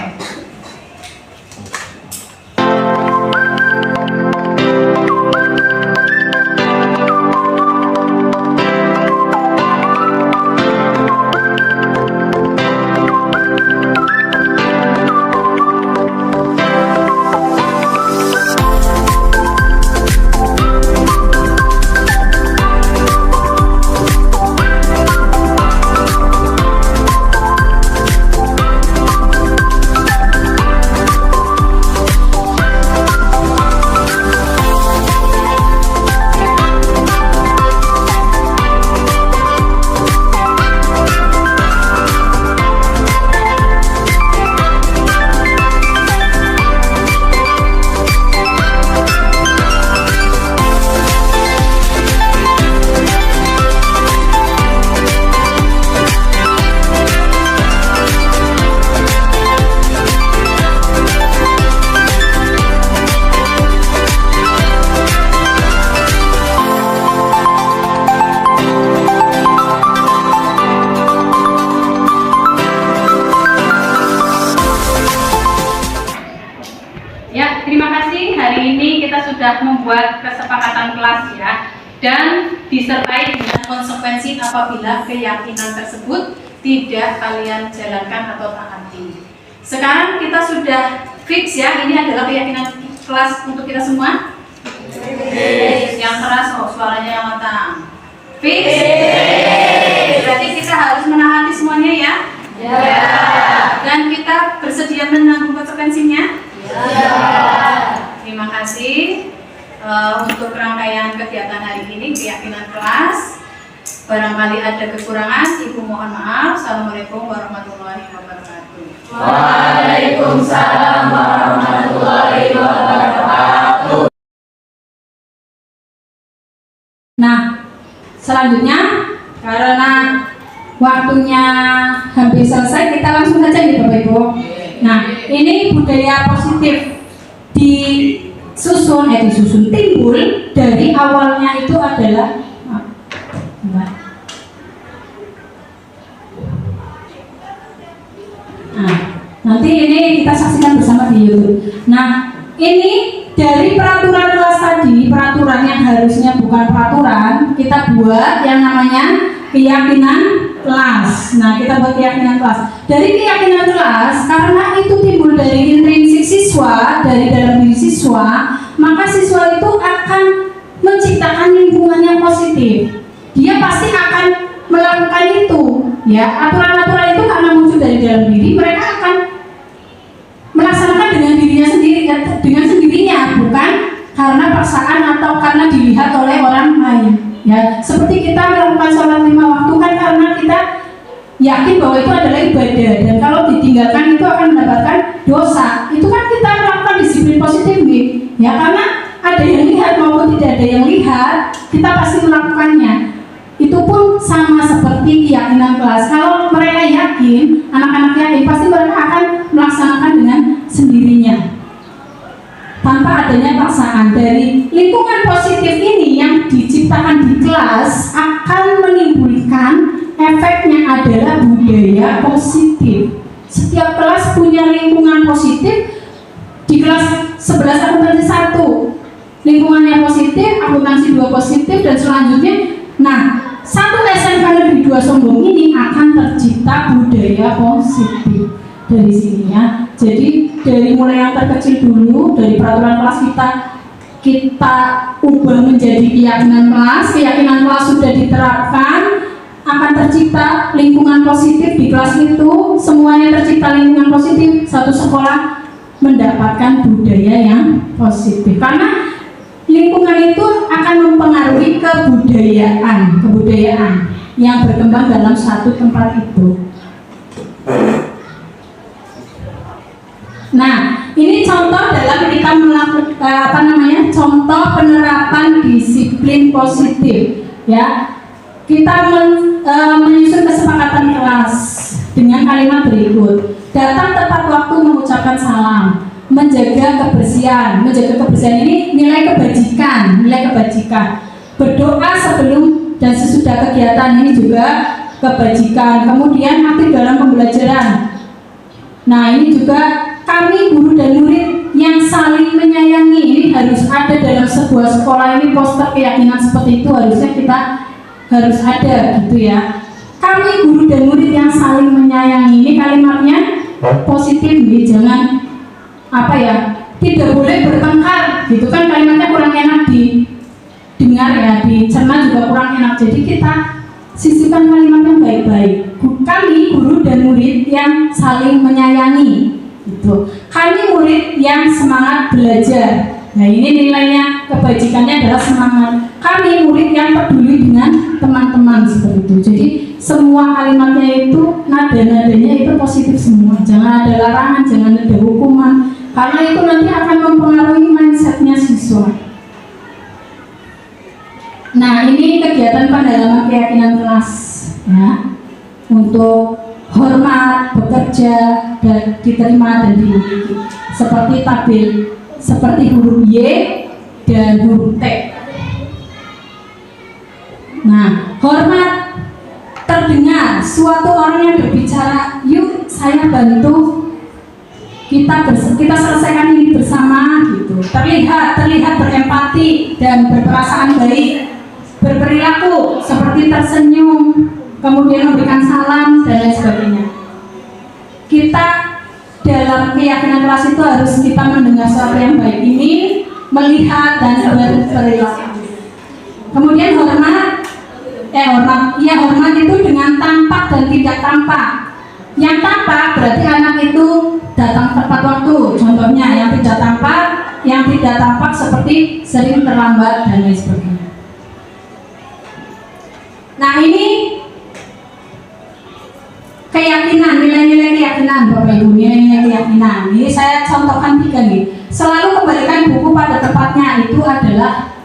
Sudah membuat kesepakatan kelas ya, dan disertai dengan konsekuensi apabila keyakinan tersebut tidak kalian jalankan atau taati. Sekarang kita sudah fix ya, ini adalah keyakinan kelas untuk kita semua. Yang keras, suaranya yang matang. Fix. Berarti kita harus menaati semuanya ya. Dan kita bersedia menanggung konsekuensinya. Terima kasih untuk rangkaian kegiatan hari ini, keyakinan kelas. Barangkali ada kekurangan, Ibu mohon maaf. Assalamualaikum warahmatullahi wabarakatuh. Waalaikumsalam warahmatullahi wabarakatuh. Nah, selanjutnya karena waktunya hampir selesai, kita langsung saja nih Bapak Ibu. Nah, ini budaya positif disusun timbul dari awalnya itu adalah nanti ini kita saksikan bersama di YouTube. Nah, ini dari peraturan kelas tadi, peraturan yang harusnya bukan peraturan, kita buat yang namanya keyakinan kelas. Nah, kita buat keyakinan kelas. Dari keyakinan kelas, karena itu timbul dari intrinsik siswa, dari dalam diri siswa, maka siswa itu akan menciptakan lingkungan yang positif. Dia pasti akan melakukan itu. Ya, aturan-aturan itu karena muncul dari dalam diri, mereka akan melaksanakan dengan dirinya sendiri, dengan sendirinya, bukan karena paksaan atau karena dilihat oleh orang lain. Ya, seperti kita melakukan sholat 5 waktu kan karena kita yakin bahwa itu adalah ibadah, dan kalau ditinggalkan itu akan mendapatkan dosa. Itu kan kita melakukan disiplin positif nih. Ya, karena ada kita pasti melakukannya. Itu pun sama seperti keyakinan kelas. Kalau mereka yakin, anak-anak yakin, pasti mereka akan melaksanakan dengan sendirinya tanpa adanya paksaan. Dari lingkungan positif ini yang diciptakan di kelas akan menimbulkan efeknya adalah budaya positif. Setiap kelas punya lingkungan positif. Di kelas 11 akuntansi 1 lingkungannya positif, akuntansi 2 positif, dan selanjutnya. Nah, satu SMK Negeri 2 Sombong ini akan tercipta budaya positif dari sini ya. Jadi dari mulai yang terkecil dulu, dari peraturan kelas kita ubah menjadi keyakinan kelas sudah diterapkan, akan tercipta lingkungan positif di kelas itu, semuanya tercipta lingkungan positif, satu sekolah mendapatkan budaya yang positif karena lingkungan itu akan mempengaruhi kebudayaan yang berkembang dalam satu tempat itu. Nah, ini contoh dalam kita melakukan contoh penerapan disiplin positif ya. Kita menyusun kesepakatan kelas dengan kalimat berikut: datang tepat waktu, mengucapkan salam, menjaga kebersihan. Menjaga kebersihan ini nilai kebajikan. Berdoa sebelum dan sesudah kegiatan ini juga kebajikan. Kemudian aktif dalam pembelajaran. Nah, ini juga kami guru dan murid yang saling menyayangi. Ini harus ada dalam sebuah sekolah ini, poster keyakinan seperti itu harusnya kita harus ada gitu ya. Kami guru dan murid yang saling menyayangi, ini kalimatnya positif nih, jangan tidak boleh bertengkar gitu kan, kalimatnya kurang enak didengar ya, dicerna juga kurang enak. Jadi kita sisipkan kalimat yang baik-baik. Kami guru dan murid yang saling menyayangi gitu. Kami murid yang semangat belajar. Nah, ini nilainya kebajikannya adalah semangat. Kami murid yang peduli dengan teman-teman seperti itu. Jadi semua kalimatnya itu nada-nadanya itu positif semua. Jangan ada larangan, jangan ada hukuman, karena itu nanti akan mempengaruhi mindsetnya siswa. Nah, ini kegiatan pendalaman keyakinan kelas ya, untuk hormat, bekerja, dan diterima dan dimiliki. Seperti tabel, seperti huruf Y dan huruf T. Nah, hormat terdengar suatu orang yang berbicara, yuk saya bantu, kita selesaikan ini bersama gitu. Terlihat berempati dan berperasaan baik, berperilaku seperti tersenyum, kemudian memberikan salam dan lain sebagainya. Kita dalam keyakinan kelas itu harus kita mendengar suatu yang baik ini, melihat dan berperilaku. Kemudian hormat itu dengan tampak dan tidak tampak. Yang tampak berarti anak itu datang tepat waktu. Contohnya yang tidak tampak seperti sering terlambat dan lain sebagainya. Nah, ini keyakinan, nilai-nilai keyakinan Bapak Ibu, nilai-nilai keyakinan. Ini saya contohkan 3 nih. Selalu kembalikan buku pada tempatnya, itu adalah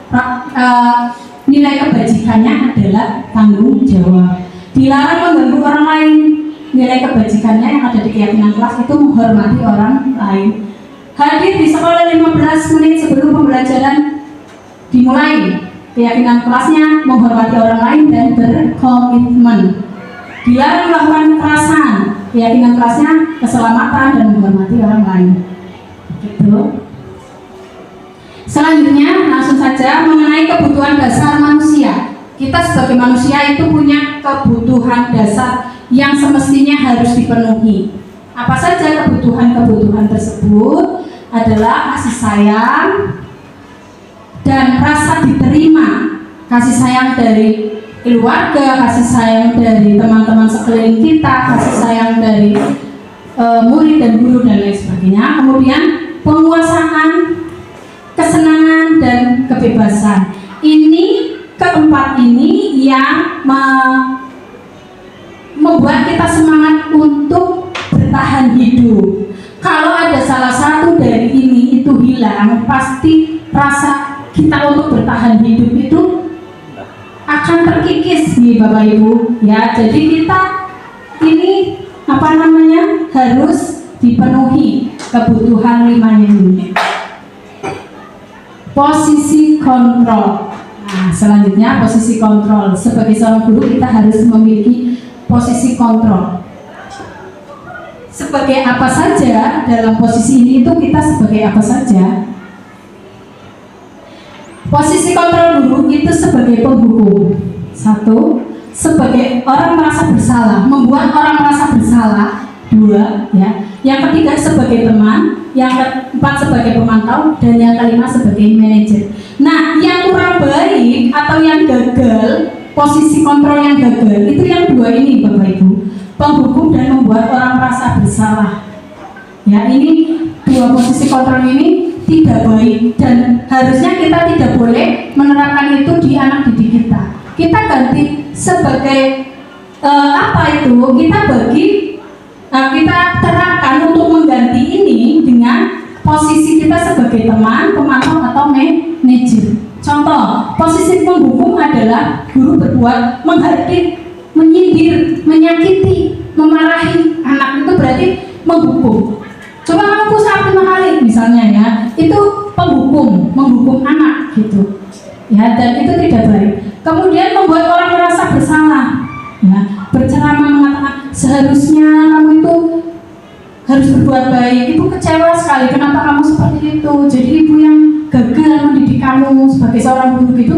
nilai kebajikannya adalah tanggung jawab. Dilarang mengganggu orang lain. Nilai kebajikannya yang ada di keyakinan kelas itu menghormati orang lain. Hadir di sekolah 15 menit sebelum pembelajaran dimulai. Keyakinan kelasnya menghormati orang lain dan berkomitmen. Dilarang melakukan kekerasan. Keyakinan kelasnya keselamatan dan menghormati orang lain. Gitu. Selanjutnya langsung saja mengenai kebutuhan dasar manusia. Kita sebagai manusia itu punya kebutuhan dasar yang semestinya harus dipenuhi. Apa saja kebutuhan-kebutuhan tersebut? Adalah kasih sayang dan rasa diterima. Kasih sayang dari keluarga, kasih sayang dari teman-teman sekeliling kita, kasih sayang dari murid dan guru dan lain sebagainya. Kemudian penguasaan, kesenangan dan kebebasan. Ini keempat ini yang membuat kita semangat untuk bertahan hidup. Kalau ada salah satu dari ini itu hilang, pasti rasa kita untuk bertahan hidup itu akan terkikis nih Bapak Ibu ya. Jadi kita ini harus dipenuhi kebutuhan 5 ini. Posisi kontrol. Nah, selanjutnya posisi kontrol. Sebagai seorang guru kita harus memiliki posisi kontrol. Sebagai apa saja dalam posisi ini itu kita sebagai apa saja? Posisi kontrol guru itu sebagai penghukum. 1. Sebagai orang merasa bersalah, membuat orang merasa bersalah. 2. Ya. Yang ketiga sebagai teman, yang keempat sebagai pemantau, dan yang kelima sebagai manajer. Nah, yang kurang baik atau yang gagal, posisi kontrol yang gagal itu yang 2 ini Bapak Ibu, penghukum dan membuat orang merasa bersalah. Ya, ini 2 posisi kontrol ini tidak baik dan harusnya kita tidak boleh menerapkan itu di anak didik kita. Kita ganti sebagai kita terapkan untuk mengganti ini dengan posisi kita sebagai teman, pemantau atau manajer. Contoh, posisi penghukum adalah guru berbuat menghardik, menyindir, menyakiti, memarahi anak, itu berarti menghukum. Coba kamu pusat 5 kali misalnya ya, itu menghukum anak gitu ya, dan itu tidak baik. Kemudian membuat orang merasa bersalah ya, berceramah mengatakan seharusnya kamu itu harus berbuat baik, ibu kecewa sekali kenapa kamu seperti itu, jadi ibu yang gagal mendidik kamu sebagai seorang guru gitu.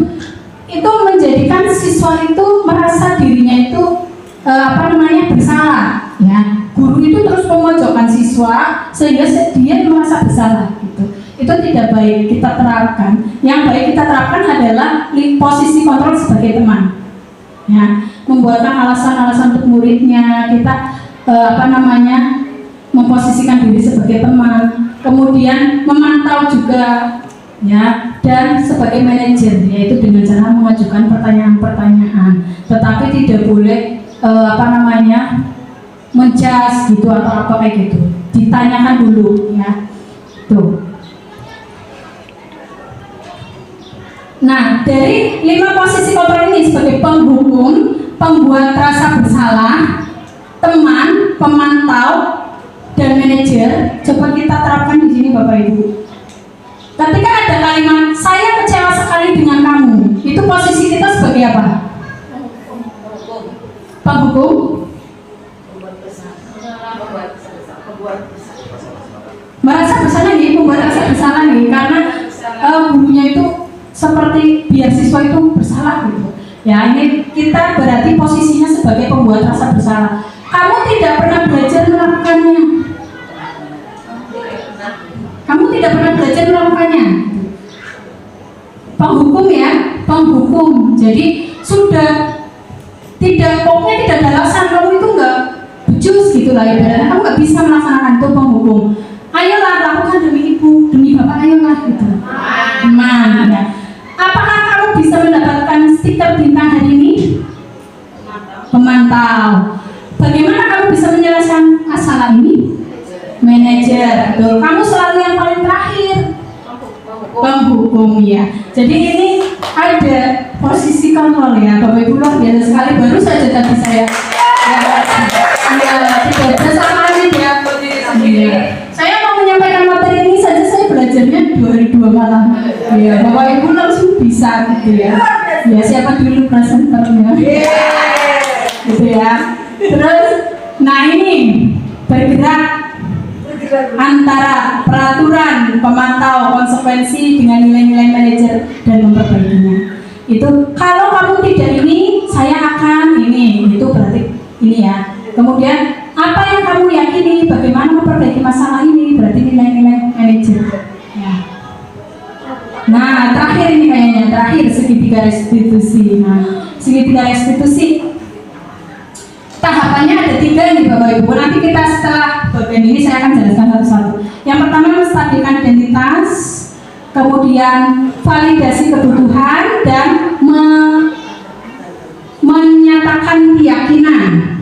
Itu menjadikan siswa itu merasa dirinya itu bersalah ya. Guru itu terus memojokkan siswa sehingga dia merasa bersalah gitu. Itu tidak baik kita terapkan. Yang baik kita terapkan adalah posisi kontrol sebagai teman ya, membuatkan alasan-alasan untuk muridnya, kita memposisikan diri sebagai teman, kemudian memantau juga ya, dan sebagai manajer yaitu dengan cara mengajukan pertanyaan-pertanyaan, tetapi tidak boleh menjas gitu atau apa kayak gitu, ditanyakan dulu ya tuh. Nah, dari 5 posisi kontrol ini sebagai penghukum, pembuat rasa bersalah, teman, pemantau, dan manajer, coba kita terapkan di sini Bapak Ibu. Ketika ada kalimat saya kecewa sekali dengan kamu, itu posisi kita sebagai apa? Penghukum. Merasa bersalah nih, membuat rasa bersalah nih, karena gurunya itu seperti biar siswa itu bersalah gitu. Ya, ini kita berarti posisinya sebagai pembuat rasa bersalah. Kamu tidak pernah belajar melakukannya. Kamu tidak pernah belajar melakukannya. Penghukum ya, penghukum. Jadi sudah pokoknya tidak ada alasan kamu itu nggak becus gitulah ibaratnya, kamu nggak bisa melaksanakan itu, penghukum. Ayolah lakukan demi ibu, demi bapak, ayolah gitu. Teman ya. Apakah kamu bisa mendapatkan stiker bintang hari ini? Pemantau. Bagaimana kamu bisa menyelesaikan masalah ini? Manajer. Betul. Kamu selalu yang paling terakhir. Penghukum ya. Jadi ini ada posisi kontrol ya, Bapak Ibu, luar biasa sekali. Baru saja tadi saya tidak bersama ya. Saya mau menyampaikan materi ini saja saya belajarnya 2 hari 2 malam. Ya, Bapak Ibu langsung bisa gitu ya. Ya, siapa dulu presenternya? Gitu ya. Terus, nah ini bergerak antara peraturan, pemantau, konsekuensi dengan nilai-nilai manajer dan memperbaikinya. Itu kalau kamu tidak ini, saya akan ini. Itu berarti ini ya. Kemudian apa yang kamu yakini, bagaimana memperbaiki masalah ini, berarti nilai-nilai manajer. Ya. Nah, terakhir ini kayaknya, terakhir segitiga restitusi. Nah, segitiga restitusi tahapannya ada 3 nih Bapak Ibu. Nanti kita setelah bagian ini saya akan jelaskan satu-satu. Yang pertama menstabilkan identitas, kemudian validasi kebutuhan, dan menyatakan keyakinan.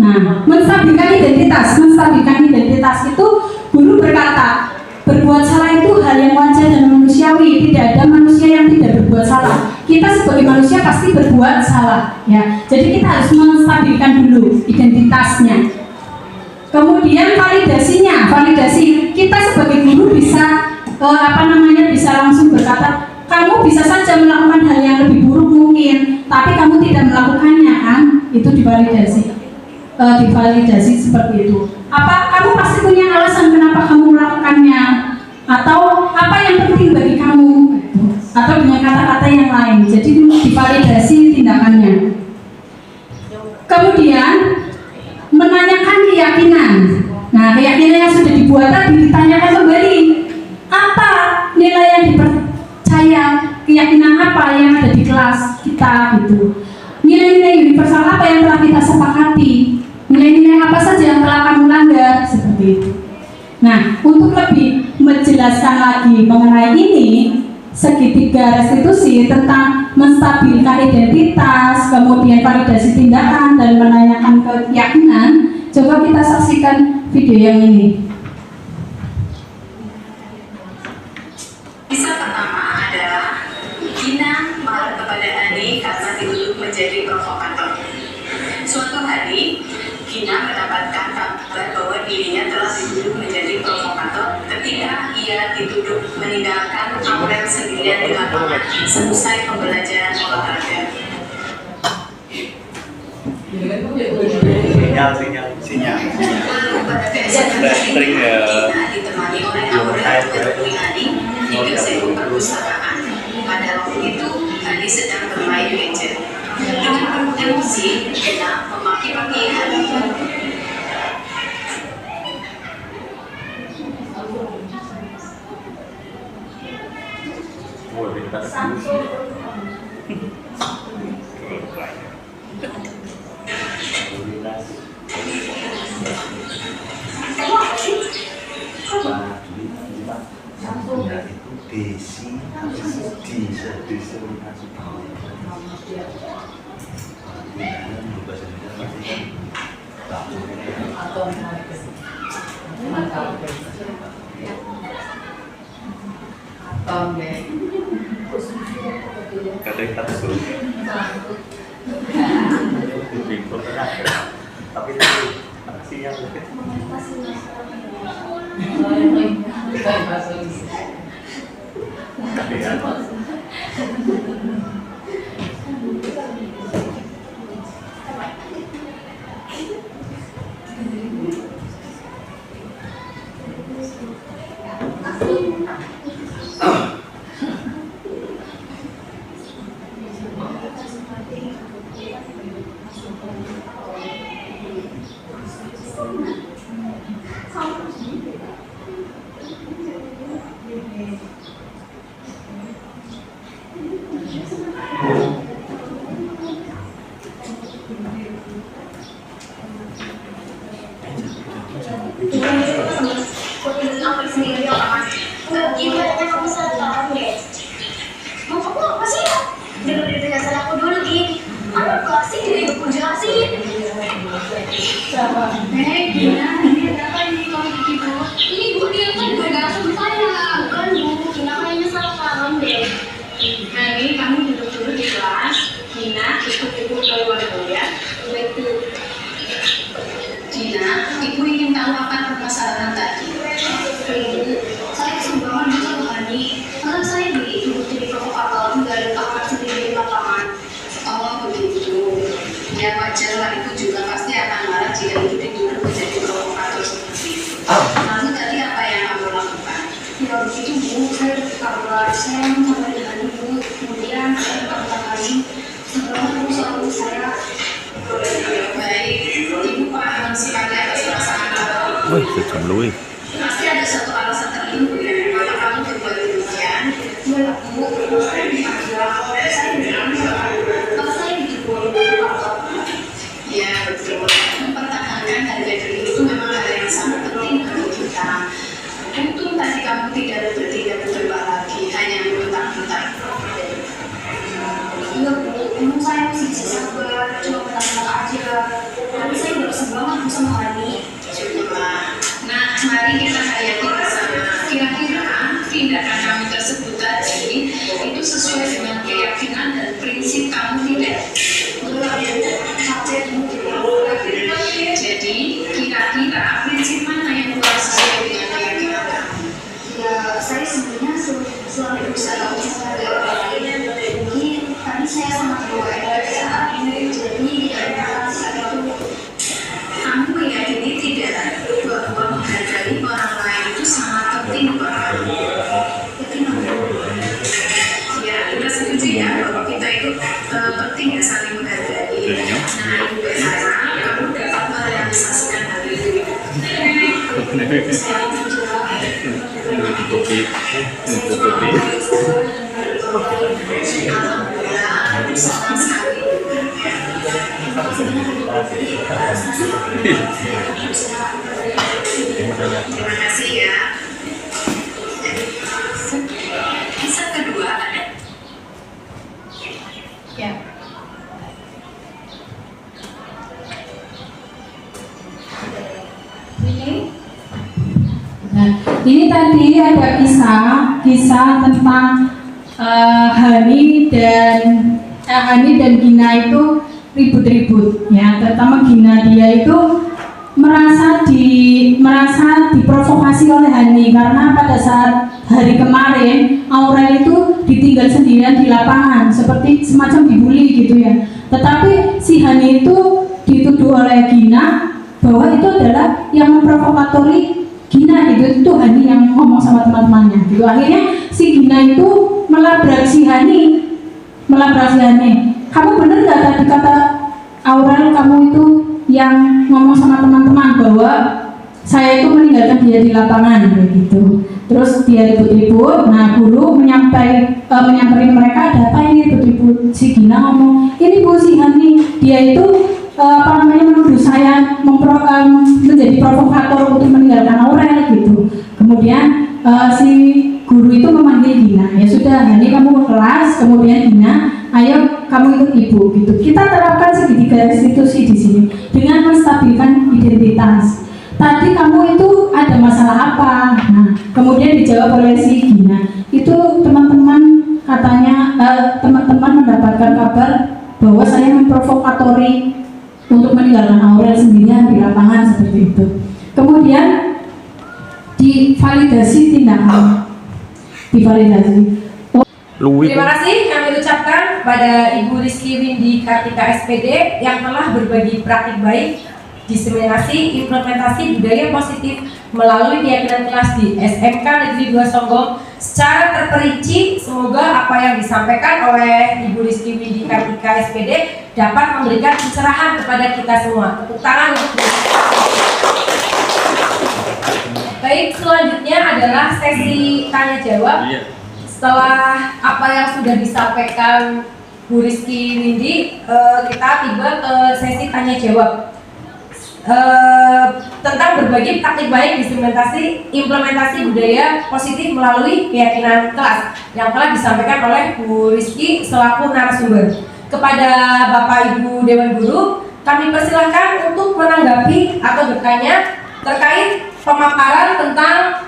Nah, menstabilkan identitas itu guru berkata, berbuat salah itu hal yang wajar dan manusiawi. manusiawi, tidak ada manusia yang tidak berbuat salah. Kita sebagai manusia pasti berbuat salah, ya. Jadi kita harus menstabilkan dulu identitasnya. Kemudian validasi kita sebagai guru bisa bisa langsung berkata, kamu bisa saja melakukan hal yang lebih buruk mungkin, tapi kamu tidak melakukannya kan? Itu divalidasi seperti itu. Apa kamu pasti punya alasan kenapa kamu melakukannya? Atau apa yang penting bagi kamu? Atau dengan kata-kata yang lain. Jadi divalidasi tindakannya. Kemudian menanyakan keyakinan. Nah, keyakinan yang sudah dibuat tadi ditanyakan kembali. Apa nilai yang dipercaya? Keyakinan apa yang ada di kelas kita gitu? Nilai-nilai universal apa yang telah kita sepakati? Nilai-nilai apa saja yang telah kamu langgar? Seperti itu. Nah, untuk lebih menjelaskan lagi mengenai ini, segitiga restitusi tentang menstabilkan identitas, kemudian validasi tindakan, dan menanyakan keyakinan, coba kita saksikan video yang ini. Kisah pertama adalah Gina marah kepada Ani karena dituduh menjadi provokator. Suatu hari, Gina mendapatkan kabar bahwa dirinya telah dituduh menjadi provokator ketika ia dituduh meninggalkan Aurel sendirian di lapangan selesai pembelajaran olahraga. Sinyal. Lalu pada keesokan harinya, Gina ditemani oleh Aurel menemui Ani hingga sebuah perpustakaan. Pada waktu itu, Ani sedang bermain gadget. Dengan penuh emosi, Gina memaki-maki Ani. Kadang kita suruh tapi itu sinyal Pasti ada satu alasan tertentu ya, maka kamu berbuat demikian. Ya betul. Mempertahankan harga diri itu memang hal yang sangat penting bagi kita. Untung tadi kamu tidak bertindak bebas lagi, hanya bentar-bentar. Iya Bu, emang saya masih bisa sabar, cuma bentar-bentar aja. Tapi saya udah kesel banget sama Hani. Nah, mari kita hayati bersama. Kira-kira tindakan kami tersebut tadi prinsip mana yang luar sesuai dengan keyakinan kamu? Ya, saya sebenarnya selalu berusaha untuk mungkin tadi saya sangat berdoa saat ini, jadi saat itu Kamu meyakini tidak bahwa menghargai orang lain itu sangat penting buat kamu? Ya, kita setuju ya bahwa kita itu penting ya saling menghargai. Nah, Ibu berharap kamu dapat merealisasikan hal itu. Alhamdulillah, senang sekali. Terima kasih ya. Kisah kedua ada. Ya. Nah, ini tadi ada kisah tentang Hani dan Gina itu ribut-ribut, ya. Terutama Gina, dia itu merasa diprovokasi oleh Hani karena pada saat hari kemarin Aurel itu ditinggal sendirian di lapangan, seperti semacam dibully gitu ya. Tetapi si Hani itu dituduh oleh Gina bahwa itu adalah yang memprovokatori Gina gitu, itu Hani yang ngomong sama teman-temannya gitu. Akhirnya si Gina itu melabrak si Hani. Kamu bener nggak tadi kata Aurel, kamu itu yang ngomong sama teman-teman bahwa saya itu meninggalkan dia di lapangan gitu. Terus dia ribut-ribut. Nah, guru menyamperin mereka, ada apa ini ribut-ribut? Si Gina ngomong, ini Bu, si Hani, dia itu menuduh saya menjadi provokator untuk meninggalkan Aurel gitu. Kemudian si guru itu memanggil Gina, ya sudah, Hani kamu ke kelas, kemudian Gina, ayo kamu ikut ibu gitu. Kita terapkan segitiga restitusi di sini dengan menstabilkan identitas. Tadi kamu itu ada masalah apa? Nah, kemudian dijawab oleh si Gina. Itu teman-teman katanya teman-teman mendapatkan kabar bahwa saya memprovokatori untuk meninggalkan Aurel sendirian di lapangan seperti itu. Kemudian divalidasi tindakan, Terima kasih kami ucapkan pada Ibu Rizky Windy Kartika SPD yang telah berbagi praktik baik, diseminasi, implementasi budaya positif melalui keyakinan kelas di SMK Negeri 2 Songgom secara terperinci. Semoga apa yang disampaikan oleh Ibu Rizky Windy Kartika SPD dapat memberikan pencerahan kepada kita semua. Tepuk tangan untuk Baik, selanjutnya adalah sesi tanya jawab. Setelah apa yang sudah disampaikan Bu Rizky Windy, kita tiba ke sesi tanya jawab tentang berbagi praktik baik, implementasi budaya positif melalui keyakinan kelas yang telah disampaikan oleh Bu Rizky selaku narasumber. Kepada Bapak Ibu Dewan Guru, kami persilahkan untuk menanggapi atau bertanya terkait pemaparan tentang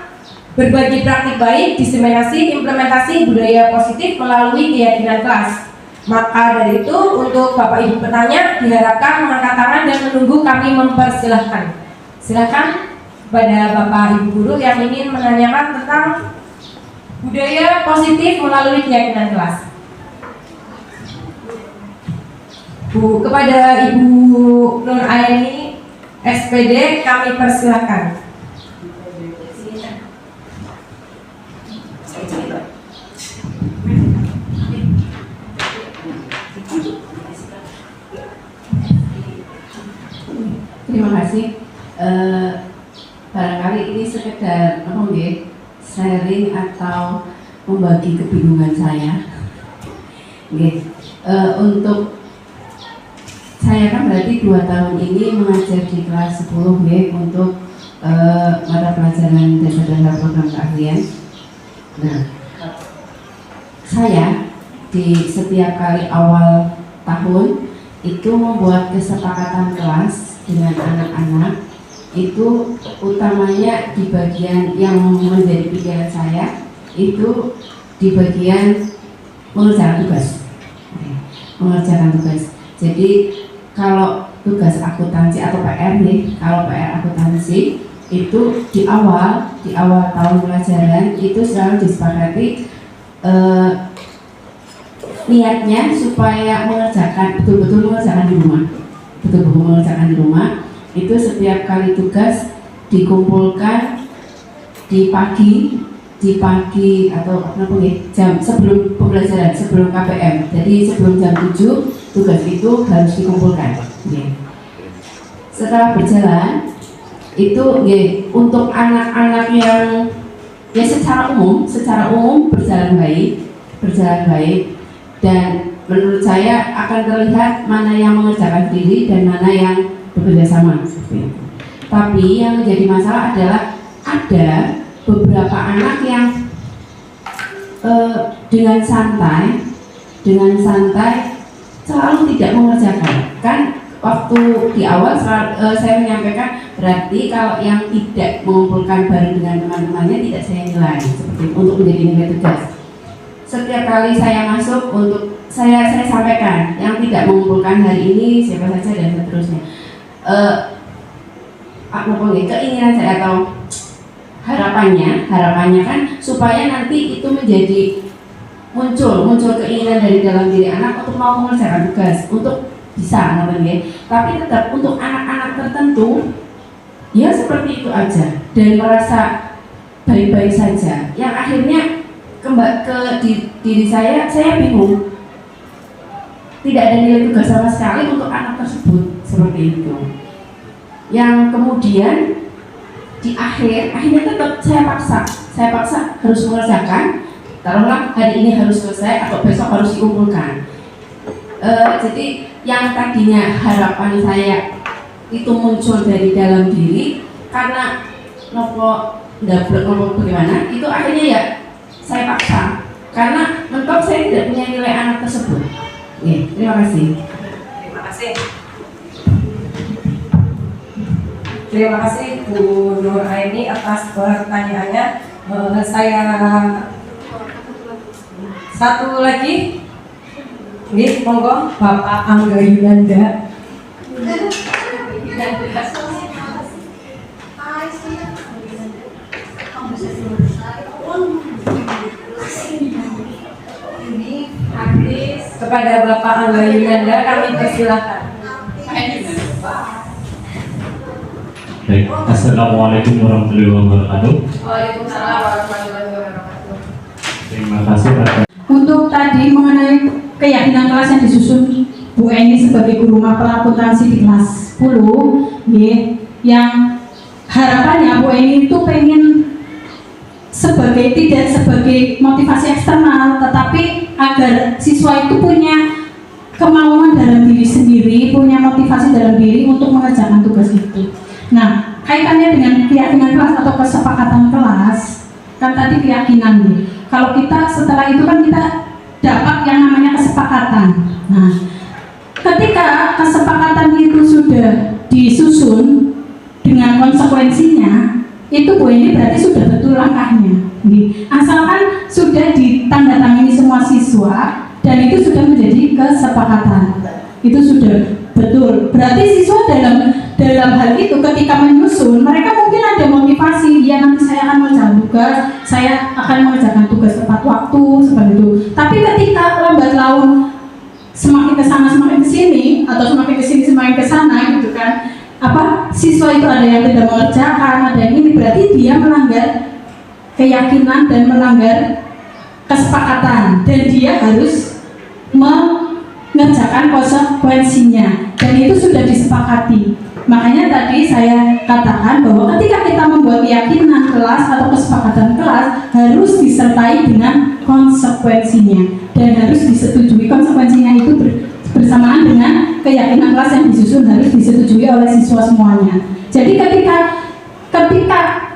berbagi praktik baik, diseminasi, implementasi budaya positif melalui keyakinan kelas. Maka dari itu, untuk Bapak Ibu petanya diharapkan mengangkat tangan dan menunggu kami mempersilahkan. Silakan kepada Bapak Ibu guru yang ingin menanyakan tentang budaya positif melalui keyakinan kelas. Bu, kepada Ibu Nur Aini SPD kami persilahkan. Terima kasih. Barangkali ini sekedar sharing atau membagi kebingungan saya. Untuk saya kan berarti 2 tahun ini mengajar di kelas 10 untuk mata pelajaran dasar-dasar program keahlian. Nah, saya di setiap kali awal tahun itu membuat kesepakatan kelas dengan anak-anak, itu utamanya di bagian yang menjadi pikiran saya itu di bagian mengerjakan tugas. Jadi kalau tugas akuntansi atau PR nih, kalau PR akuntansi itu di awal tahun pelajaran itu selalu disepakati niatnya supaya betul-betul mengerjakan di rumah, itu setiap kali tugas dikumpulkan di pagi atau jam sebelum pembelajaran, sebelum KPM. Jadi sebelum jam 7 tugas itu harus dikumpulkan. Setelah berjalan itu untuk anak-anak yang secara umum berjalan baik, dan menurut saya akan terlihat mana yang mengerjakan diri dan mana yang bekerja sama. Tapi yang menjadi masalah adalah ada beberapa anak yang dengan santai selalu tidak mengerjakan. Kan waktu di awal saya menyampaikan berarti kalau yang tidak mengumpulkan bareng dengan teman-temannya tidak saya nilai seperti itu, untuk menjadi nilai tugas. Setiap kali saya masuk untuk saya sampaikan yang tidak mengumpulkan hari ini siapa saja dan seterusnya. Keinginan saya atau harapannya kan supaya nanti itu menjadi muncul keinginan dari dalam diri anak untuk mau mengerjakan tugas, untuk bisa tapi tetap untuk anak-anak tertentu ya seperti itu aja dan merasa baik-baik saja, yang akhirnya kembali ke diri saya bingung, tidak ada nilai tugas sama sekali untuk anak tersebut seperti itu, yang kemudian di akhirnya tetap saya paksa harus mengerjakan, taruhlah hari ini harus selesai atau besok harus dikumpulkan. Jadi yang tadinya harapan saya itu muncul dari dalam diri karena bagaimana itu akhirnya ya saya paksa karena mentok saya tidak punya nilai anak tersebut. Terima kasih. Terima kasih Bu Nur Aini atas pertanyaannya. Saya satu lagi, monggo Bapak Angga Yunanda. Kepada Bapak Angga Yunanda kami persilakan. Baik, Assalamualaikum warahmatullahi wabarakatuh. Waalaikumsalam warahmatullahi wabarakatuh. Terima kasih atas. Untuk tadi mengenai keyakinan kelas yang disusun Bu Eni sebagai guru mapel akuntansi di kelas 10, yang harapannya Bu Eni itu pengen tidak sebagai motivasi eksternal, tetapi agar siswa itu punya kemauan dalam diri sendiri, punya motivasi dalam diri untuk mengerjakan tugas itu. Nah, kaitannya dengan keyakinan kelas atau kesepakatan kelas, kan tadi keyakinan nih. Kalau kita setelah itu kan kita dapat yang namanya kesepakatan. Nah, ketika kesepakatan itu sudah disusun dengan konsekuensinya, itu Bu ini berarti sudah betul langkahnya. Asalkan sudah ditandatangani semua siswa dan itu sudah menjadi kesepakatan, itu sudah betul. Berarti siswa dalam hal itu ketika menyusun, mereka mungkin ada motivasi, ya nanti saya akan mengerjakan tugas, saya akan mengerjakan tugas tepat waktu seperti itu. Tapi ketika lambat laun semakin ke sana semakin ke sini, atau semakin ke sini semakin ke sana gitu kan, siswa itu ada yang tidak mengerjakan, ada yang ini, berarti dia melanggar keyakinan dan melanggar kesepakatan, dan dia harus mengerjakan konsekuensinya, dan itu sudah disepakati. Makanya tadi saya katakan bahwa ketika kita membuat keyakinan kelas atau kesepakatan kelas harus disertai dengan konsekuensinya dan harus disetujui. Konsekuensinya itu bersamaan dengan keyakinan kelas yang disusun harus disetujui oleh siswa semuanya. Jadi ketika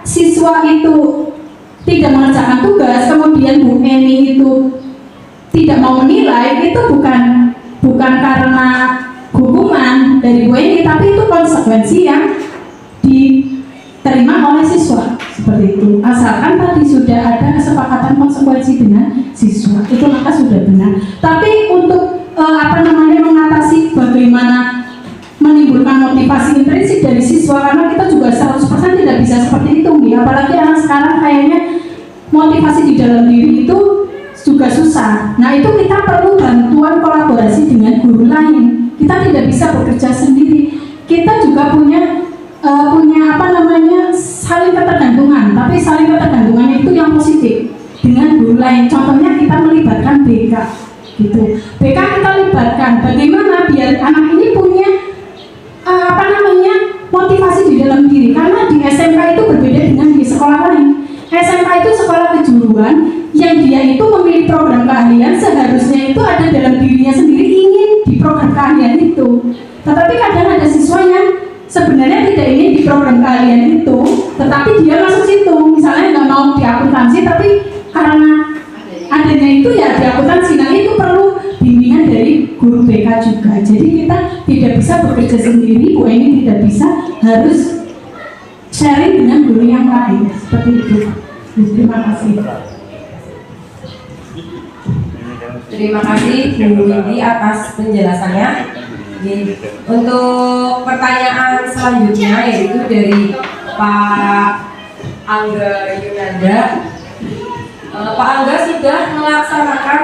siswa itu tidak mengerjakan tugas, kemudian Bu Eni itu tidak mau menilai, itu bukan karena hukuman dari Bu Eni, tapi itu konsekuensi yang diterima oleh siswa seperti itu. Asalkan tadi sudah ada kesepakatan konsekuensi dengan siswa, itu maka sudah benar. Tapi untuk mengatasi bagaimana menimbulkan motivasi intrinsik dari siswa, karena kita juga 100% tidak bisa seperti motivasi di dalam diri itu juga susah. Nah itu kita perlu bantuan kolaborasi dengan guru lain. Kita tidak bisa bekerja sendiri. Kita juga punya saling ketergantungan. Tapi saling ketergantungan itu yang positif dengan guru lain. Contohnya kita melibatkan BK, gitu. BK kita libatkan. Bagaimana biar anak ini punya motivasi di dalam diri. Karena di SMK itu berbeda dengan di sekolah lain. SMK itu sekolah kejuruan yang dia itu memilih program keahlian, seharusnya itu ada dalam dirinya sendiri ingin di program keahlian itu. Tetapi kadang ada siswa yang sebenarnya tidak ingin di program keahlian itu, tetapi dia masuk situ. Misalnya nggak mau di akuntansi, tapi karena adanya itu ya di akuntansi. Nah itu perlu bimbingan dari guru BK juga. Jadi kita tidak bisa bekerja sendiri, Bu Eni tidak bisa, harus sharing dengan guru yang lain. Seperti itu. Terima kasih. Terima kasih Bu Windy atas penjelasannya. Untuk pertanyaan selanjutnya yaitu dari Pak Angga Yunanda. Pak Angga sudah melaksanakan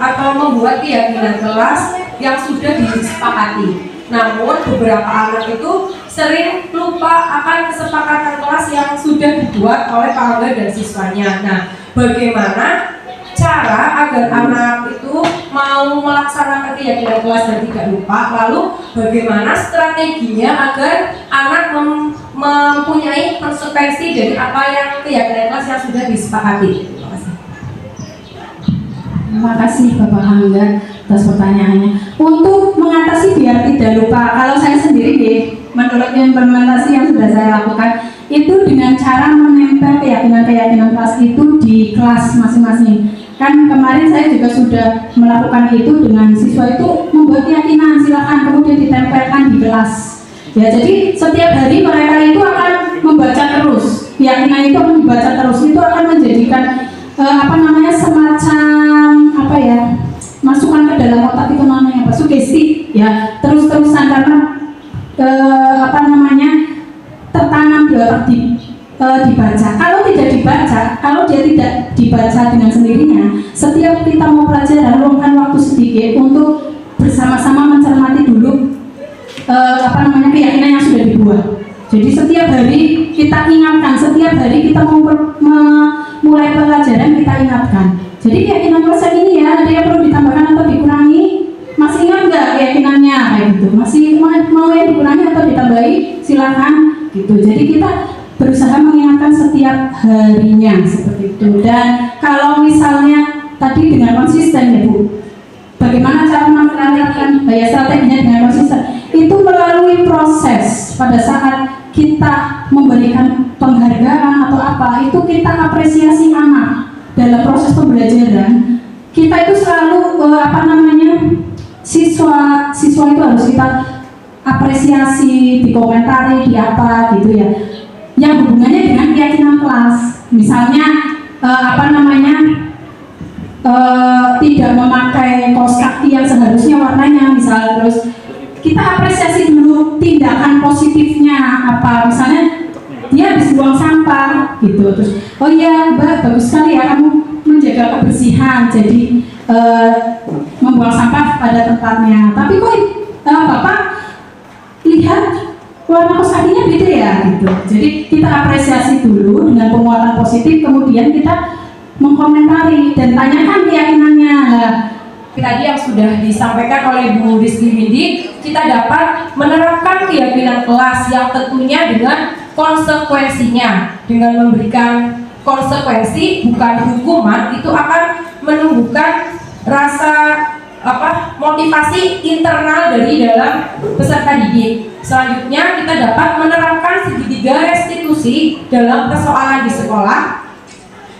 atau membuat keyakinan kelas yang sudah disepakati. Namun beberapa anak itu sering lupa akan kesepakatan kelas yang sudah dibuat oleh Pak Angga dan siswanya. Nah, bagaimana cara agar anak itu mau melaksanakan keyakinan kelas dan tidak lupa? Lalu bagaimana strateginya agar anak mempunyai konsekuensi dari apa yang keyakinan kelas yang sudah disepakati? Terima kasih. Terima kasih Bapak Angga atas pertanyaannya. Untuk mengatasi biar tidak lupa, kalau saya sendiri menurut implementasi yang sudah saya lakukan itu dengan cara menempel keyakinan-keyakinan kelas itu di kelas masing-masing. Kan kemarin saya juga sudah melakukan itu dengan siswa itu membuat keyakinan, silakan kemudian ditempelkan di kelas. Ya, jadi setiap hari mereka itu akan membaca terus. Keyakinan itu akan membaca terus, itu akan menjadikan semacam masukan ke dalam otak itu namanya sugesti ya, terus-terusan karena tertanam di otak dibaca. Kalau tidak dibaca, kalau dia tidak dibaca dengan sendirinya, setiap kita mau pelajaran luangkan waktu sedikit untuk bersama-sama mencermati dulu keyakinan yang sudah dibuat. Jadi setiap hari kita ingatkan, setiap hari kita mau mulai pelajaran kita ingatkan. Jadi keyakinan kelas ini ya, ada yang perlu ditambahkan atau dikurangi? Masih ingat nggak keyakinannya kayak gitu? Masih mau yang dikurangi atau ditambahi? Silakan gitu. Jadi kita berusaha mengingatkan setiap harinya seperti itu. Dan kalau misalnya tadi dengan konsisten ya Bu, bagaimana cara menerapkan strateginya dengan konsisten? Itu melalui proses. Pada saat kita memberikan penghargaan atau apa, itu kita apresiasi anak dalam proses pembelajaran. Kita itu selalu siswa itu harus kita apresiasi, dikomentari, di apa gitu ya, yang hubungannya dengan keyakinan kelas. Misalnya tidak memakai kaos kaki yang seharusnya warnanya, misalnya. Terus kita apresiasi dulu tindakan positifnya apa, misalnya dia habis buang sampah gitu, terus oh iya Mbak, bagus sekali ya kamu menjaga kebersihan, jadi membuang sampah pada tempatnya. Tapi kok Bapak lihat warna kaos kakinya beda ya gitu. Jadi kita apresiasi dulu dengan penguatan positif, kemudian kita mengkomentari dan tanyakan keyakinannya. Tadi yang sudah disampaikan oleh Bu Rizky Windy, kita dapat menerapkan keyakinan kelas yang tentunya dengan konsekuensinya. Dengan memberikan konsekuensi bukan hukuman, itu akan menumbuhkan rasa motivasi internal dari dalam peserta didik. Selanjutnya kita dapat menerapkan segitiga restitusi dalam persoalan di sekolah.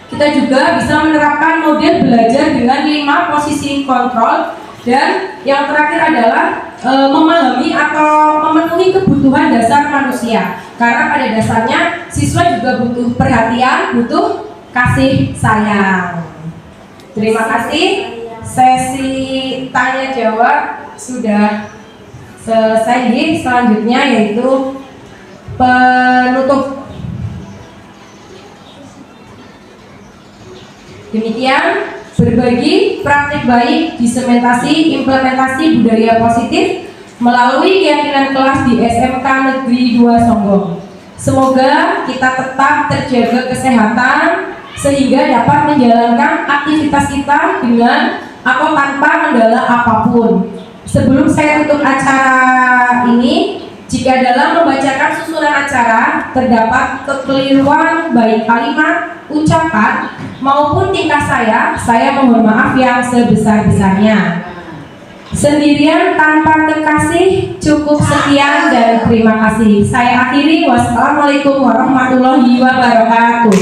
Kita juga bisa menerapkan model belajar dengan 5 posisi kontrol, dan yang terakhir adalah memahami atau memenuhi kebutuhan dasar manusia. Karena pada dasarnya siswa juga butuh perhatian, butuh kasih sayang. Terima kasih. Sesi tanya jawab sudah selesai. Selanjutnya yaitu penutup. Demikian berbagi praktik baik, disementasi, implementasi budaya positif melalui keyakinan kelas di SMK Negeri 2 Songgom. Semoga kita tetap terjaga kesehatan sehingga dapat menjalankan aktivitas kita dengan atau tanpa kendala apapun. Sebelum saya tutup acara ini, jika dalam membacakan susunan acara terdapat kekeliruan baik kalimat, ucapan maupun tingkah saya mohon maaf yang sebesar-besarnya. Sendirian tanpa kekasih, cukup sekian dan terima kasih. Saya akhiri, wassalamualaikum warahmatullahi wabarakatuh.